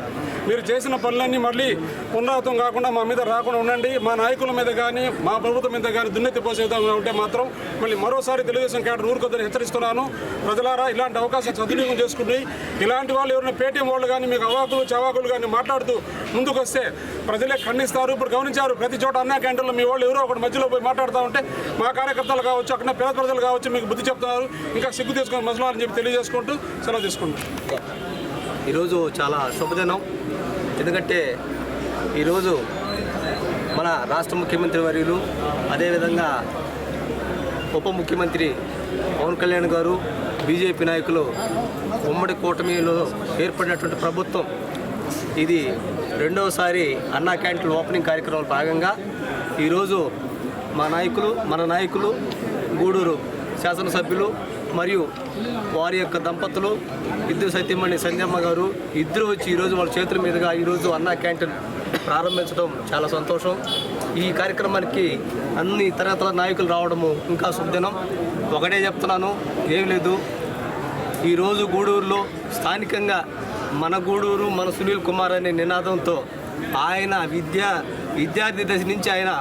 మీరు చేసిన పనులన్నీ మళ్ళీ పునరావృతం కాకుండా మా మీద రాకుండా ఉండండి. మా నాయకుల మీద కానీ మా ప్రభుత్వం మీద కానీ దున్నెత్తి పోసే విధంగా ఉంటే మాత్రం మళ్ళీ మరోసారి తెలుగుదేశం క్యాడర్ ఊరుకొద్దని హెచ్చరిస్తున్నాను. ప్రజలారా, ఇలాంటి అవకాశాలు సద్వినియోగం చేసుకుని ఇలాంటి వాళ్ళు ఎవరైనా పేటీఎం వాళ్ళు కానీ మీకు అవాకులు చవాకులు కానీ మాట్లాడుతూ ముందుకు వస్తే ప్రజలే ఖండిస్తారు. ఇప్పుడు గమనించారు, ప్రతి చోట అన్నా క్యాంటీన్లో మీ వాళ్ళు ఎవరో ఒకటి మధ్యలో పోయి మాట్లాడుతూ ఉంటే మా కార్యకర్తలు కావచ్చు, అక్కడ పేద ప్రజలు కావచ్చు మీకు బుద్ధి చెప్తున్నారు. ఇంకా సిగ్గు తీసుకొని మసలాలని చెప్పి తెలియజేసుకుంటూ సెలవు తీసుకుంటాం. ఈరోజు చాలా శుభదినం. ఎందుకంటే ఈరోజు మన రాష్ట్ర ముఖ్యమంత్రి వర్యులు, అదేవిధంగా ఉప ముఖ్యమంత్రి పవన్ కళ్యాణ్ గారు, బీజేపీ నాయకులు ఉమ్మడి కూటమిలో ఏర్పడినటువంటి ప్రభుత్వం ఇది రెండవసారి అన్నా క్యాంటీన్ ఓపెనింగ్ కార్యక్రమంలో భాగంగా ఈరోజు మన నాయకులు గూడూరు శాసనసభ్యులు మరియు వారి యొక్క దంపతులు ఇద్దరు సత్యమణి సంధ్యమ్మ గారు ఇద్దరు వచ్చి ఈరోజు వాళ్ళ చేతుల మీదుగా ఈరోజు అన్నా క్యాంటీన్ ప్రారంభించడం చాలా సంతోషం. ఈ కార్యక్రమానికి అన్ని తరగతుల నాయకులు రావడము ఇంకా శుభదినం. ఒకటే చెప్తున్నాను, ఏం లేదు, ఈరోజు గూడూరులో స్థానికంగా మన గూడూరు మన సునీల్ కుమార్ అనే నినాదంతో ఆయన విద్యార్థి దశ నుంచి ఆయన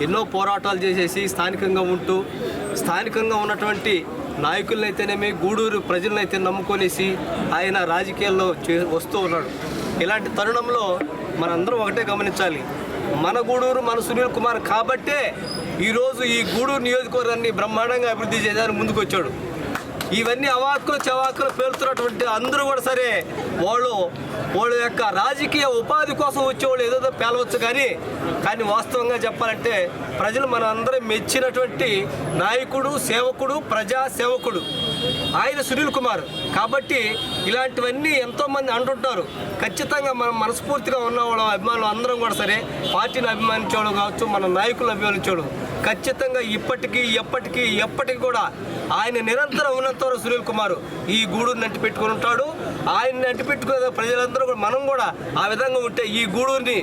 ఎన్నో పోరాటాలు చేసేసి స్థానికంగా ఉంటూ స్థానికంగా ఉన్నటువంటి నాయకులనైతేనేమి గూడూరు ప్రజలనైతే నమ్ముకొనేసి ఆయన రాజకీయాల్లో వస్తూ ఉన్నాడు. ఇలాంటి తరుణంలో మనందరం ఒకటే గమనించాలి, మన గూడూరు మన సునీల్ కుమార్ కాబట్టే ఈరోజు ఈ గూడూరు నియోజకవర్గాన్ని బ్రహ్మాండంగా అభివృద్ధి చేయడానికి ముందుకు వచ్చాడు. ఇవన్నీ అవాక్కులు చవాకులు పేలుతున్నటువంటి అందరూ కూడా సరే వాళ్ళ యొక్క రాజకీయ ఉపాధి కోసం వచ్చేవాళ్ళు ఏదో పేలవచ్చు, కానీ వాస్తవంగా చెప్పాలంటే ప్రజలు మన అందరం మెచ్చినటువంటి నాయకుడు, సేవకుడు, ప్రజా సేవకుడు ఆయన సునీల్ కుమార్. కాబట్టి ఇలాంటివన్నీ ఎంతోమంది అంటుంటారు. ఖచ్చితంగా మనం మనస్ఫూర్తిగా ఉన్న వాళ్ళ అభిమానులు అందరం కూడా సరే, పార్టీని అభిమానించేవాళ్ళు కావచ్చు, మన నాయకులను అభిమానించేవాళ్ళు ఖచ్చితంగా ఎప్పటికీ కూడా ఆయన నిరంతరం ఉన్నంతవరకు సునీల్ కుమార్ ఈ గూడూరుని అంటి పెట్టుకుని ఉంటాడు. ఆయన అంటి పెట్టుకునే ప్రజలందరూ కూడా మనం కూడా ఆ విధంగా ఉంటే ఈ గూడూరుని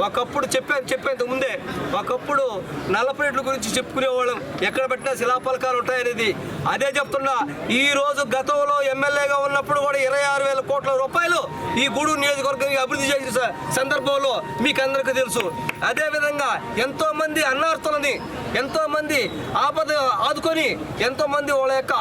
ఒకప్పుడు చెప్పేంత ముందే ఒకప్పుడు నల్లపరేట్ల గురించి చెప్పుకునేవాళ్ళం, ఎక్కడ పెట్టినా శిలాఫలకాలు ఉంటాయనేది. అదే చెప్తున్నా, ఈ రోజు గతంలో ఎమ్మెల్యేగా ఉన్నప్పుడు కూడా 26,000 కోట్ల రూపాయలు ఈ గూడూరు నియోజకవర్గానికి అభివృద్ధి చేసిన సందర్భంలో మీకు అందరికీ తెలుసు. అదేవిధంగా ఎంతోమంది అన్నార్థులని, ఎంతోమంది ఆపద ఆదుకొని, ఎంతోమంది వాళ్ళ యొక్క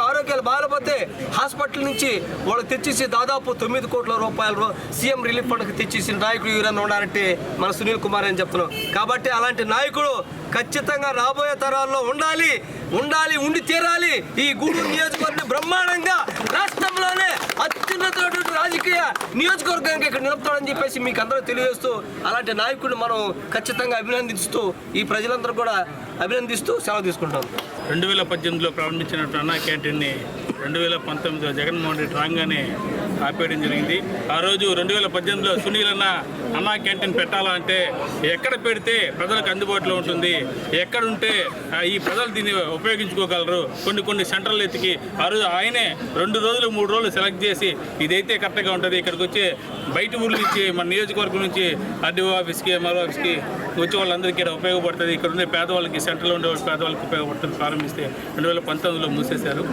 ఆరోగ్యాలు బాగాలేకపోతే హాస్పిటల్ నుంచి వాళ్ళు తెచ్చేసి దాదాపు 9 కోట్ల రూపాయలు సీఎం రిలీఫ్ ఫండ్కి తెచ్చేసిన నాయకుడు ఎవరైనా ఉన్నారంటే మన సునీల్ కుమార్ అని చెప్తున్నాం. కాబట్టి అలాంటి నాయకుడు ఖచ్చితంగా రాబోయే తరాల్లో ఉండి తీరాలి. ఈ గూడూరు నియోజకవర్గం బ్రహ్మాండంగా రాష్ట్రంలోనే అత్యున్నతమైనటువంటి రాజకీయ నియోజకవర్గానికి ఇక్కడ నిలుపుతాడని చెప్పేసి మీకు అందరూ తెలియజేస్తూ, అలాంటి నాయకుడిని మనం ఖచ్చితంగా అభినందిస్తూ ఈ ప్రజలందరూ కూడా అభినందిస్తూ సెలవు తీసుకుంటాం. 2018లో ప్రారంభించినట్టు అన్నా క్యాంటీన్ని 2019లో జగన్మోహన్ రెడ్డి రాగానే ఆపేయడం జరిగింది. ఆ రోజు 2018లో సునీల్ అన్నా క్యాంటీన్ పెట్టాలంటే ఎక్కడ పెడితే ప్రజలకు అందుబాటులో ఉంటుంది, ఎక్కడుంటే ఈ ప్రజలు దీన్ని ఉపయోగించుకోగలరు, కొన్ని సెంటర్లు ఎత్తికి ఆ రోజు ఆయనే 2 రోజులు 3 రోజులు సెలెక్ట్ చేసి ఇదైతే కరెక్ట్గా ఉంటుంది, ఇక్కడికి వచ్చి బయట ఊళ్ళ నుంచి మన నియోజకవర్గం నుంచి ఆర్డీఓ ఆఫీస్కి మరో ఆఫీస్కి వచ్చే వాళ్ళందరికీ ఇక్కడ ఉపయోగపడుతుంది, ఇక్కడ ఉండే పేదవాళ్ళకి సెంటర్లో ఉండే పేదవాళ్ళకి ఉపయోగపడుతుంది ప్రారంభిస్తే 2019లో మూసేశారు.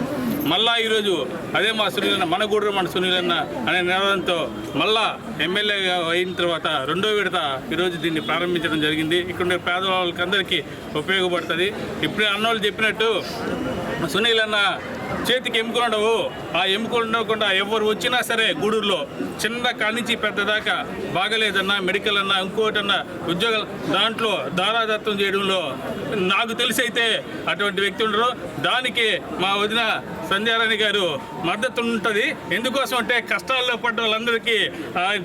మళ్ళా ఈరోజు అదే మా సునీలన్న, మన గూడూరు మన సునీలన్న అనే నినాదంతో మళ్ళా ఎమ్మెల్యేగా అయిన తర్వాత 2వ విడత ఈరోజు దీన్ని ప్రారంభించడం జరిగింది. ఇక్కడ ఉండే పేదవాళ్ళకి అందరికీ ఉపయోగపడుతుంది. ఇప్పుడే అన్నోళ్ళు చెప్పినట్టు సునీలన్న చేతికి ఎముకలు ఉండవు, ఆ ఎముకలు ఉండకుండా ఎవరు వచ్చినా సరే గూడూరులో చిన్న కాడి నుంచి పెద్ద దాకా బాగలేదన్నా, మెడికల్ అన్నా, ఇంకోటన్నా, ఉద్యోగాలు దాంట్లో దారాదత్తం చేయడంలో నాకు తెలిసి అయితే అటువంటి వ్యక్తి ఉండరు. దానికి మా వదిన సంధ్యారాణి గారు మద్దతు ఉంటుంది. ఎందుకోసం అంటే కష్టాల్లో పడ్డ వాళ్ళందరికీ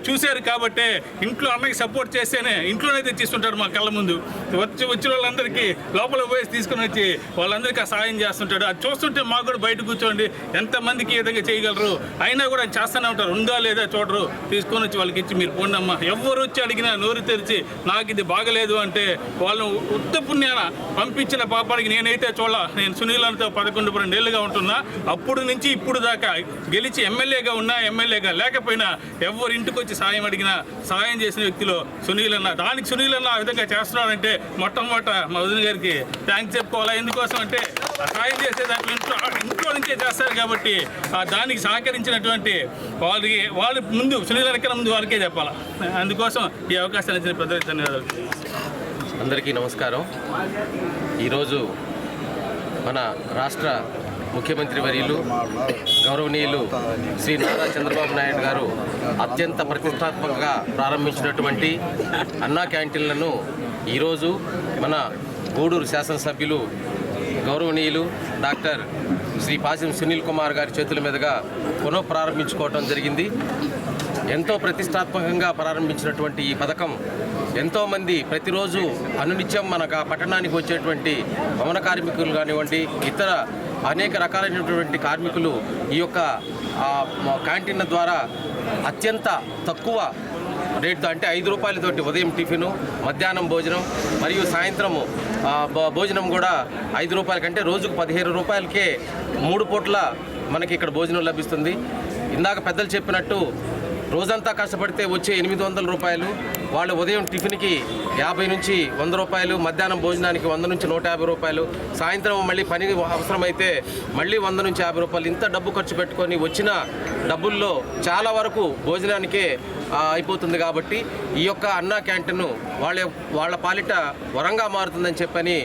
చూశారు కాబట్టి ఇంట్లో అన్నకి సపోర్ట్ చేస్తేనే ఇంట్లోనే తెచ్చిస్తుంటారు మా కళ్ళ ముందు. వచ్చిన వాళ్ళందరికీ లోపల పోయి తీసుకుని వచ్చి వాళ్ళందరికీ సహాయం చేస్తుంటాడు. అది చూస్తుంటే మాకు కూడా బయట కూర్చోండి, ఎంతమందికి ఈ విధంగా చేయగలరు? అయినా కూడా చేస్తూనే ఉంటారు, ఉందా లేదా చూడరు, తీసుకొని వచ్చి వాళ్ళకి ఇచ్చి మీరు పోండి అమ్మా. ఎవరు వచ్చి అడిగినా నోరు తెరిచి నాకు ఇది బాగలేదు అంటే వాళ్ళను ఉత్త పుణ్యాన పంపించిన పాపానికి నేనైతే నేను సునీలతో 11-12 ఏళ్ళుగా ఉంటున్నా. అప్పుడు నుంచి ఇప్పుడు దాకా గెలిచి ఎమ్మెల్యేగా ఉన్నా, ఎమ్మెల్యేగా లేకపోయినా ఎవరు ఇంటికి వచ్చి సాయం అడిగినా సాయం చేసిన వ్యక్తిలో సునీల్ అన్న. దానికి సునీల్ అన్న ఆ విధంగా చేస్తున్నాడంటే మొట్టమొదట మా వదిన గారికి థ్యాంక్స్ చెప్పుకోవాలా. ఎందుకోసం అంటే సాయం చేసే దాంట్లో ఇంట్లో నుంచే చేస్తారు కాబట్టి దానికి సహకరించినటువంటి వాళ్ళు ముందు సునీల్ అన్న ముందు వాళ్ళకే చెప్పాలా. అందుకోసం ఈ అవకాశాన్ని ఇచ్చిన పెద్దలకు ధన్యవాదాలు. అందరికీ నమస్కారం. ఈరోజు మన రాష్ట్ర ముఖ్యమంత్రి వర్యులు గౌరవనీయులు శ్రీ నారా చంద్రబాబు నాయుడు గారు అత్యంత ప్రతిష్టాత్మకంగా ప్రారంభించినటువంటి అన్నా క్యాంటీన్లను ఈరోజు మన గూడూరు శాసనసభ్యులు గౌరవనీయులు డాక్టర్ శ్రీ పాసిం సునీల్ కుమార్ గారి చేతుల మీదుగా పునఃప్రారంభించుకోవడం జరిగింది. ఎంతో ప్రతిష్టాత్మకంగా ప్రారంభించినటువంటి ఈ పథకం ఎంతోమంది ప్రతిరోజు అనునిత్యం మన పట్టణానికి వచ్చేటువంటి భవన కార్మికులు కానివ్వండి, ఇతర అనేక రకాలైనటువంటి కార్మికులు ఈ యొక్క క్యాంటీన్ల ద్వారా అత్యంత తక్కువ రేటుతో అంటే 5 రూపాయలతోటి ఉదయం టిఫిను, మధ్యాహ్నం భోజనం మరియు సాయంత్రము భోజనం కూడా 5 రూపాయల కంటే రోజుకు 15 రూపాయలకే 3 పూట్ల మనకి ఇక్కడ భోజనం లభిస్తుంది. ఇందాక పెద్దలు చెప్పినట్టు రోజంతా కష్టపడితే వచ్చే 800 రూపాయలు, వాళ్ళు ఉదయం టిఫిన్కి 50 నుంచి 100 రూపాయలు, మధ్యాహ్నం భోజనానికి 100 నుంచి 150 రూపాయలు, సాయంత్రం మళ్ళీ పని అవసరమైతే మళ్ళీ 100 నుంచి 50 రూపాయలు, ఇంత డబ్బు ఖర్చు పెట్టుకొని వచ్చిన డబ్బుల్లో చాలా వరకు భోజనానికే అయిపోతుంది. కాబట్టి ఈ యొక్క అన్నా క్యాంటీన్ వాళ్ళ పాలిట వరంగా మారుతుందని చెప్పని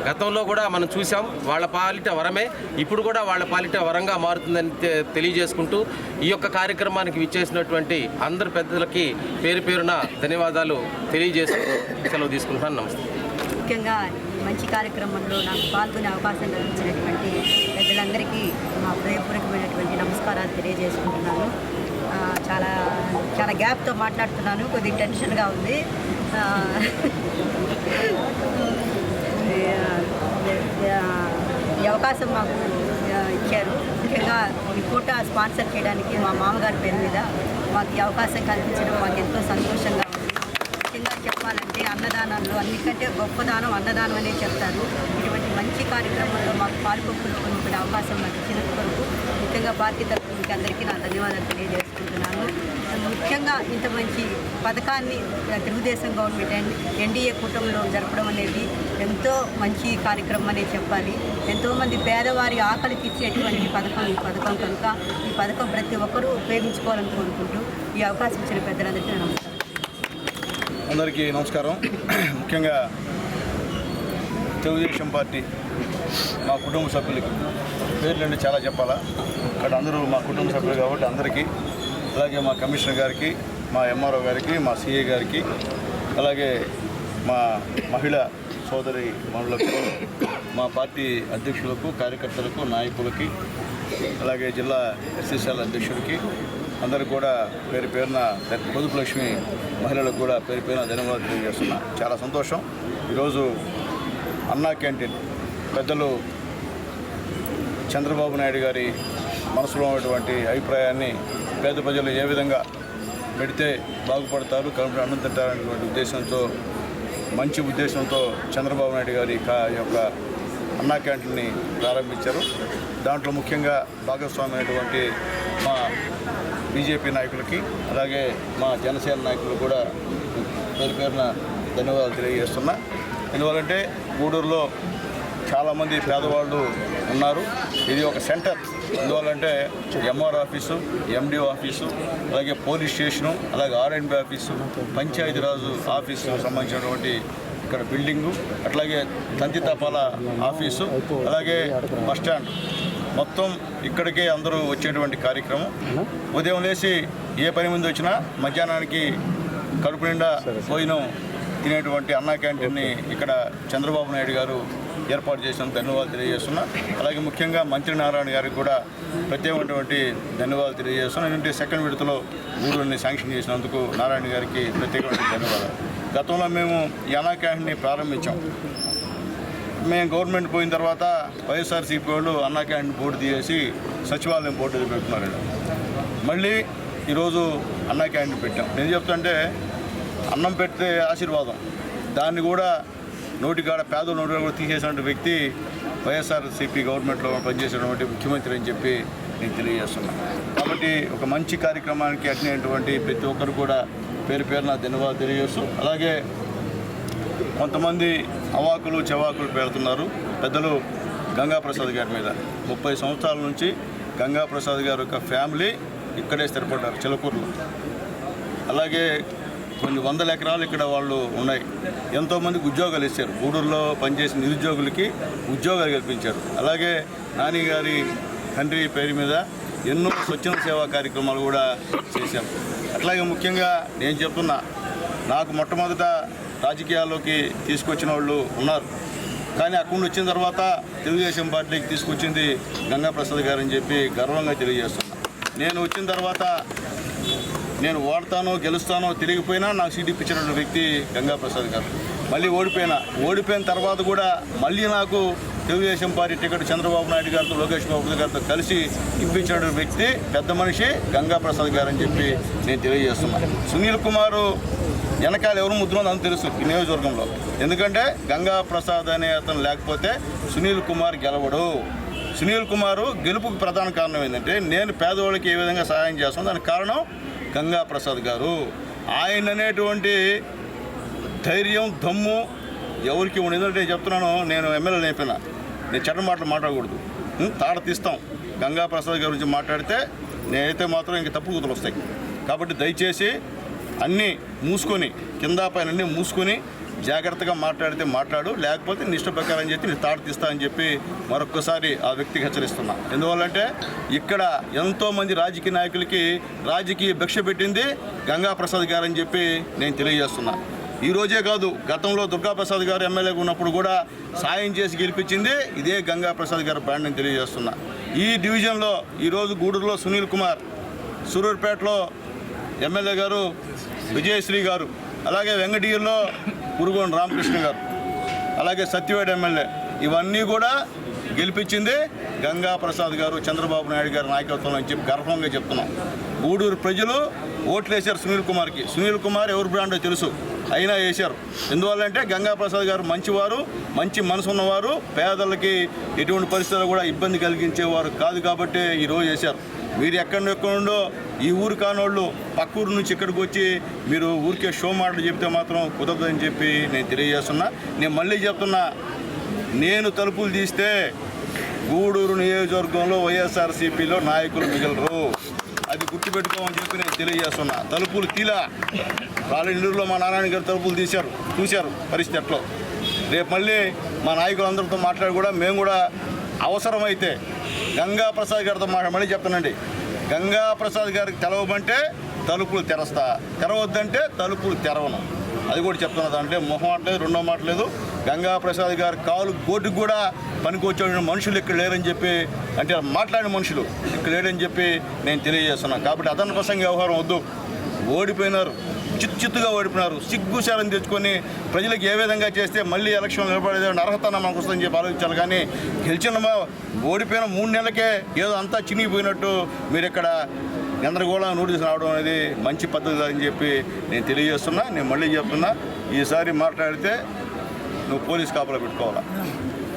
గతంలో కూడా మనం చూసాం. వాళ్ళ పాలిట వరమే ఇప్పుడు కూడా వాళ్ళ పాలిట వరంగా మారుతుందని తెలియజేసుకుంటూ ఈ యొక్క కార్యక్రమానికి విచ్చేసినటువంటి అందరు పెద్దలకి పేరు పేరున ధన్యవాదాలు తెలియజేసుకుంటూ సెలవు తీసుకుంటాను. నమస్తే. ముఖ్యంగా మంచి కార్యక్రమంలో నాకు పాల్గొనే అవకాశం లభించినటువంటి పెద్దలందరికీ మా హృదయపూర్వకమైనటువంటి నమస్కారాలు తెలియజేసుకుంటున్నాను. చాలా గ్యాప్తో మాట్లాడుతున్నాను, కొద్దిగా టెన్షన్గా ఉంది. ఈ అవకాశం మాకు ఇచ్చారు. ముఖ్యంగా ఈ పూట స్పాన్సర్ చేయడానికి మా మామగారి పేరు మీద మాకు ఈ అవకాశం కల్పించడం మాకు ఎంతో సంతోషంగా ఉంది. ముఖ్యంగా చెప్పాలంటే అన్నదానాల్లో అన్నికంటే గొప్పదానం అన్నదానం అనే చెప్తారు. ఇటువంటి మంచి కార్యక్రమంలో మాకు పాల్గొనుకునే అవకాశం మాకు ఇచ్చినందుకు ముఖ్యంగా పార్టీ తరఫున మీకు అందరికీ నా ధన్యవాదాలు తెలియజేసుకుంటున్నాను. ముఖ్యంగా ఇంత మంచి పథకాన్ని తెలుగుదేశం గవర్నమెంట్ ఎన్డీఏ కూటమిలో జరపడం అనేది ఎంతో మంచి కార్యక్రమం అనే చెప్పాలి. ఎంతోమంది పేదవారి ఆకలి తీర్చేటువంటి ఈ పథకం కనుక ఈ పథకం ప్రతి ఒక్కరూ ఉపయోగించుకోవాలని కోరుకుంటూ ఈ అవకాశం ఇచ్చిన పెద్దలందరికీ నమస్కారం. అందరికీ నమస్కారం. ముఖ్యంగా తెలుగుదేశం పార్టీ మా కుటుంబ సభ్యులకి పేర్లండి చాలా చెప్పాలా, ఇక్కడ అందరూ మా కుటుంబ సభ్యులు కాబట్టి అందరికీ, అలాగే మా కమిషనర్ గారికి, మా ఎంఆర్ఓ గారికి, మా సిఏ గారికి, అలాగే మా మహిళా సోదరి మనులకు, మా పార్టీ అధ్యక్షులకు, కార్యకర్తలకు, నాయకులకి, అలాగే జిల్లా ఎస్సీసీఎల్ అధ్యక్షుడికి అందరికి కూడా పేరు పేరున పొదుపు లక్ష్మి మహిళలకు కూడా పేరు పేరున ధన్యవాదాలు తెలియజేస్తున్నా. చాలా సంతోషం. ఈరోజు అన్నా క్యాంటీన్ పెద్దలు చంద్రబాబు నాయుడు గారి మనసులో ఉన్నటువంటి అభిప్రాయాన్ని పేద ప్రజలు ఏ విధంగా పెడితే బాగుపడతారు, కడుపు అన్నం తింటారనేటువంటి ఉద్దేశంతో, మంచి ఉద్దేశంతో చంద్రబాబు నాయుడు గారి యొక్క అన్నా క్యాంటీన్ని ప్రారంభించారు. దాంట్లో ముఖ్యంగా భాగస్వామైనటువంటి మా బీజేపీ నాయకులకి, అలాగే మా జనసేన నాయకులు కూడా పేరు పేరున ధన్యవాదాలు తెలియజేస్తున్నా. ఎందువల్లంటే గూడూరులో చాలామంది పేదవాళ్ళు ఉన్నారు. ఇది ఒక సెంటర్. ఎందువల్లంటే ఎంఆర్ ఆఫీసు, ఎండిఓ ఆఫీసు, అలాగే పోలీస్ స్టేషను, అలాగే ఆర్ఎండ్బి ఆఫీసు, పంచాయతీరాజు ఆఫీసు సంబంధించినటువంటి ఇక్కడ బిల్డింగు, అట్లాగే తంతి తపాల ఆఫీసు, అలాగే బస్టాండ్ మొత్తం ఇక్కడికే అందరూ వచ్చేటువంటి కార్యక్రమం. ఉదయం లేచి ఏ పని ముందు వచ్చినా మధ్యాహ్నానికి కడుపు నిండా భోజనం తినేటువంటి అన్నా క్యాంటీన్ని ఇక్కడ చంద్రబాబు నాయుడు గారు ఏర్పాటు చేసిన ధన్యవాదాలు తెలియజేస్తున్నా. అలాగే ముఖ్యంగా మంత్రి నారాయణ గారికి కూడా ప్రత్యేకమైనటువంటి ధన్యవాదాలు తెలియజేస్తున్నా. ఎందుకంటే సెకండ్ విడతలో ఊళ్ళని శాంక్షన్ చేసినందుకు నారాయణ గారికి ప్రత్యేకమైన ధన్యవాదాలు. గతంలో మేము ఈ అన్నా క్యాంటీన్ని ప్రారంభించాం. మేము గవర్నమెంట్ పోయిన తర్వాత వైఎస్ఆర్సీపీ వాళ్ళు అన్నా క్యాంటీన్ బోర్డు తీసేసి సచివాలయం బోర్డు పెడుతున్నారండి. మళ్ళీ ఈరోజు అన్నా క్యాంటీన్ పెట్టాం. నేను చెప్తుంటే అన్నం పెడితే ఆశీర్వాదం, దాన్ని కూడా నోటికాడ పేదల నోటికాడ కూడా తీసేసినటువంటి వ్యక్తి వైఎస్ఆర్సీపీ గవర్నమెంట్లో పనిచేసినటువంటి ముఖ్యమంత్రి అని చెప్పి నేను తెలియజేస్తున్నాను. కాబట్టి ఒక మంచి కార్యక్రమానికి అటెండ్ ప్రతి ఒక్కరు కూడా పేరు పేరున ధన్యవాదాలు తెలియజేస్తూ, అలాగే కొంతమంది అవాకులు చెవాకులు పెడుతున్నారు పెద్దలు గంగాప్రసాద్ గారి మీద. 30 సంవత్సరాల నుంచి గంగాప్రసాద్ గారి యొక్క ఫ్యామిలీ ఇక్కడే స్థిరపడ్డారు చిలకూరులో. అలాగే కొన్ని వందల ఎకరాలు ఇక్కడ వాళ్ళు ఉన్నాయి. ఎంతోమందికి ఉద్యోగాలు ఇచ్చారు. గూడూరులో పనిచేసిన నిరుద్యోగులకి ఉద్యోగాలు కల్పించారు. అలాగే నాని గారి తండ్రి పేరు మీద ఎన్నో స్వచ్ఛంద సేవా కార్యక్రమాలు కూడా చేశాం. అట్లాగే ముఖ్యంగా నేను చెప్తున్నా, నాకు మొట్టమొదట రాజకీయాల్లోకి తీసుకొచ్చిన వాళ్ళు ఉన్నారు, కానీ అక్కడ వచ్చిన తర్వాత తెలుగుదేశం పార్టీకి తీసుకొచ్చింది గంగాప్రసాద్ గారు అని చెప్పి గర్వంగా తెలియజేస్తున్నా. నేను వచ్చిన తర్వాత నేను ఓడతానో గెలుస్తానో తిరిగిపోయినా నాకు సీట్ ఇప్పించిన వ్యక్తి గంగాప్రసాద్ గారు. మళ్ళీ ఓడిపోయిన తర్వాత కూడా మళ్ళీ నాకు తెలుగుదేశం పార్టీ టికెట్ చంద్రబాబు నాయుడు గారితో లోకేష్ బాబు గారితో కలిసి ఇప్పించిన వ్యక్తి పెద్ద మనిషి గంగాప్రసాద్ గారు అని చెప్పి నేను తెలియజేస్తున్నాను. సునీల్ కుమార్ వెనకాల ఎవరు ముద్ర అని తెలుసు ఈ నియోజకవర్గంలో. ఎందుకంటే గంగాప్రసాద్ అనే అతను లేకపోతే సునీల్ కుమార్ గెలవడు. సునీల్ కుమార్ గెలుపుకు ప్రధాన కారణం ఏంటంటే నేను పేదవాళ్ళకి ఏ విధంగా సహాయం చేస్తాను, దానికి కారణం గంగాప్రసాద్ గారు. ఆయన అనేటువంటి ధైర్యం దమ్ము ఎవరికి ఉండేది. నేను చెప్తున్నాను, నేను ఎమ్మెల్యే అయిపోయినా నేను చెడ్డ మాటలు మాట్లాడకూడదు, తాడ తీస్తాం. గంగాప్రసాద్ గారి గురించి మాట్లాడితే నేనైతే మాత్రం ఇంక తప్పు కూతురు వస్తాయి. కాబట్టి దయచేసి అన్నీ మూసుకొని కింద పైన అన్నీ మూసుకొని జాగ్రత్తగా మాట్లాడితే మాట్లాడు, లేకపోతే నిష్ట ప్రకారం చెప్పి నేను తాడు తీస్తా అని చెప్పి మరొక్కసారి ఆ వ్యక్తికి హెచ్చరిస్తున్నా. ఎందువల్లంటే ఇక్కడ ఎంతోమంది రాజకీయ నాయకులకి రాజకీయ భిక్ష పెట్టింది గంగాప్రసాద్ గారు అని చెప్పి నేను తెలియజేస్తున్నా. ఈరోజే కాదు, గతంలో దుర్గాప్రసాద్ గారు ఎమ్మెల్యేగా ఉన్నప్పుడు కూడా సాయం చేసి గెలిపించింది ఇదే గంగాప్రసాద్ గారు బ్రాండ్ అని తెలియజేస్తున్నా. ఈ డివిజన్లో ఈరోజు గూడూరులో సునీల్ కుమార్, సూరూరుపేటలో ఎమ్మెల్యే గారు విజయశ్రీ గారు, అలాగే వెంకటగిరిలో పురుగోని రామకృష్ణ గారు, అలాగే సత్యవేడ ఎమ్మెల్యే, ఇవన్నీ కూడా గెలిపించింది గంగాప్రసాద్ గారు చంద్రబాబు నాయుడు గారి నాయకత్వం అని చెప్పి గర్వంగా చెప్తున్నాం. గూడూరు ప్రజలు ఓట్లు వేశారు సునీల్ కుమార్కి. సునీల్ కుమార్ ఎవరు బ్రాండో తెలుసు, అయినా వేశారు. ఎందువల్లంటే గంగాప్రసాద్ గారు మంచివారు, మంచి మనసు ఉన్నవారు, పేదలకి ఎటువంటి పరిస్థితుల్లో కూడా ఇబ్బంది కలిగించేవారు కాదు కాబట్టి ఈరోజు వేశారు. మీరు ఎక్కడెక్కడుండో ఈ ఊరు కానోళ్ళు పక్క ఊరు నుంచి ఇక్కడికి వచ్చి మీరు ఊరికే షో మాటలు చెప్తే మాత్రం కుదరదని చెప్పి నేను తెలియజేస్తున్నా. నేను మళ్ళీ చెప్తున్నా, నేను తలుపులు తీస్తే గూడూరు నియోజకవర్గంలో వైఎస్ఆర్సీపీలో నాయకులు మిగలరు, అది గుర్తుపెట్టుకోమని చెప్పి నేను తెలియజేస్తున్నా. తలుపులు తీలా రాళ్ళూరులో మా నారాయణ గారు తలుపులు తీశారు, చూశారు పరిస్థితి ఎట్లో. రేపు మళ్ళీ మా నాయకులందరితో మాట్లాడి కూడా మేము కూడా అవసరమైతే గంగాప్రసాద్ గారితో మళ్ళీ చెప్తానండి, గంగాప్రసాద్ గారికి తెలవమంటే తలుపులు తెరస్తా, తెరవద్దంటే తలుపులు తెరవను. అది కూడా చెప్తున్నా. దాంట్లో మొహం మాట్లేదు, రెండో మాట్లేదు. గంగాప్రసాద్ గారి కాలు కోటికి కూడా పనికొచ్చే మనుషులు ఇక్కడ లేరని చెప్పి, అంటే మాట్లాడిన మనుషులు ఇక్కడ లేరని చెప్పి నేను తెలియజేస్తున్నాను. కాబట్టి అదన ప్రసంగ వ్యవహారం వద్దు. ఓడిపోయినారు, చిత్తుగా ఓడిపోయినారు. సిగ్గుశాలను తెచ్చుకొని ప్రజలకు ఏ విధంగా చేస్తే మళ్ళీ ఎలక్షన్ నిలబడేది అర్హత మనకు వస్తుందని చెప్పి ఆలోచించాలి. కానీ గెలిచిన ఓడిపోయిన 3 నెలలకే ఏదో అంతా చినిగిపోయినట్టు మీరు ఇక్కడ గందరగోళం నోటీసులు రావడం అనేది మంచి పద్ధతి అని చెప్పి నేను తెలియజేస్తున్నా. నేను మళ్ళీ చెప్తున్నా, ఈసారి మాట్లాడితే నువ్వు పోలీస్ కాపలా పెట్టుకోవాలా.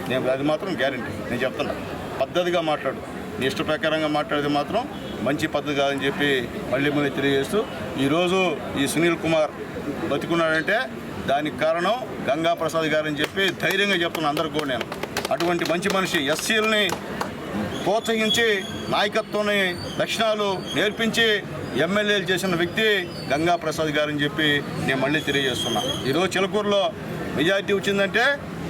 నేను అది మాత్రం గ్యారెంటీ. నేను చెప్తున్నా, పద్ధతిగా మాట్లాడు, నీ ఇష్ట ప్రకారంగా మాట్లాడితే మాత్రం మంచి పద్ధతి కాదని చెప్పి మళ్ళీ తెలియజేస్తూ, ఈరోజు ఈ సునీల్ కుమార్ బతికున్నాడంటే దానికి కారణం గంగాప్రసాద్ గారు అని చెప్పి ధైర్యంగా చెప్తున్నా అందరికీ కూడా. నేను అటువంటి మంచి మనిషి, ఎస్సీలని ప్రోత్సహించి నాయకత్వాన్ని లక్షణాలు నేర్పించి ఎమ్మెల్యేలు చేసిన వ్యక్తి గంగాప్రసాద్ గారు అని చెప్పి నేను మళ్ళీ తెలియజేస్తున్నా. ఈరోజు చిలకూరులో మెజారిటీ వచ్చిందంటే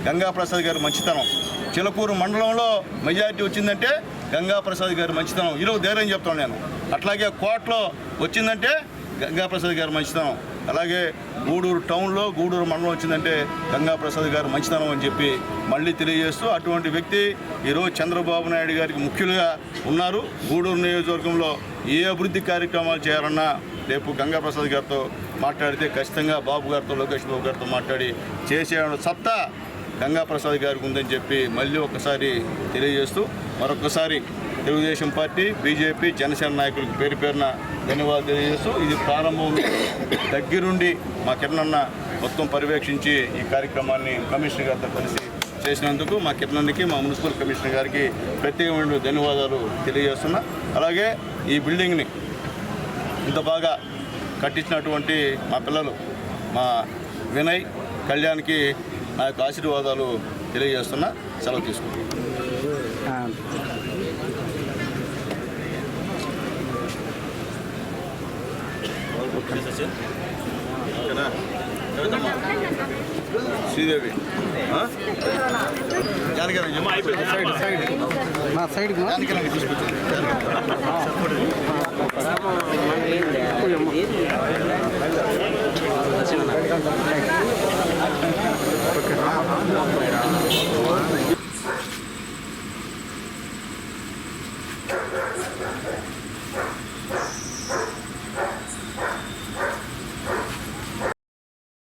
గంగాప్రసాద్ గారి మంచితనం. చిలకూరు మండలంలో మెజారిటీ వచ్చిందంటే గంగాప్రసాద్ గారి మంచితనం. ఈరోజు ధైర్యం చెప్తాను నేను. అట్లాగే కోటలో వచ్చిందంటే గంగాప్రసాద్ గారి మంచితనం. అలాగే గూడూరు టౌన్లో, గూడూరు మండలం వచ్చిందంటే గంగాప్రసాద్ గారు మంచితనం అని చెప్పి మళ్ళీ తెలియజేస్తూ, అటువంటి వ్యక్తి ఈరోజు చంద్రబాబు నాయుడు గారికి ముఖ్యులుగా ఉన్నారు. గూడూరు నియోజకవర్గంలో ఏ అభివృద్ధి కార్యక్రమాలు చేయాలన్నా రేపు గంగాప్రసాద్ గారితో మాట్లాడితే ఖచ్చితంగా బాబు గారితో, లోకేష్ బాబు గారితో మాట్లాడి చేసే సత్తా గంగాప్రసాద్ గారికి ఉందని చెప్పి మళ్ళీ ఒక్కసారి తెలియజేస్తూ మరొకసారి తెలుగుదేశం పార్టీ, బీజేపీ, జనసేన నాయకులకు పేరు పేరున ధన్యవాదాలు తెలియజేస్తూ ఇది ప్రారంభం దగ్గరుండి మా కిరణన్న మొత్తం పర్యవేక్షించి ఈ కార్యక్రమాన్ని కమిషనర్ గారితో కలిసి చేసినందుకు మా కిరణన్నకి, మా మున్సిపల్ కమిషనర్ గారికి ప్రత్యేకమైన ధన్యవాదాలు తెలియజేస్తున్నా. అలాగే ఈ బిల్డింగ్ని ఇంత బాగా కట్టించినటువంటి మా పిల్లలు మా వినయ్, కళ్యాణ్కి నా యొక్క ఆశీర్వాదాలు తెలియజేస్తున్నా. సెలవు తీసుకుంటాను. శ్రీదేవి తీసుకొచ్చాను.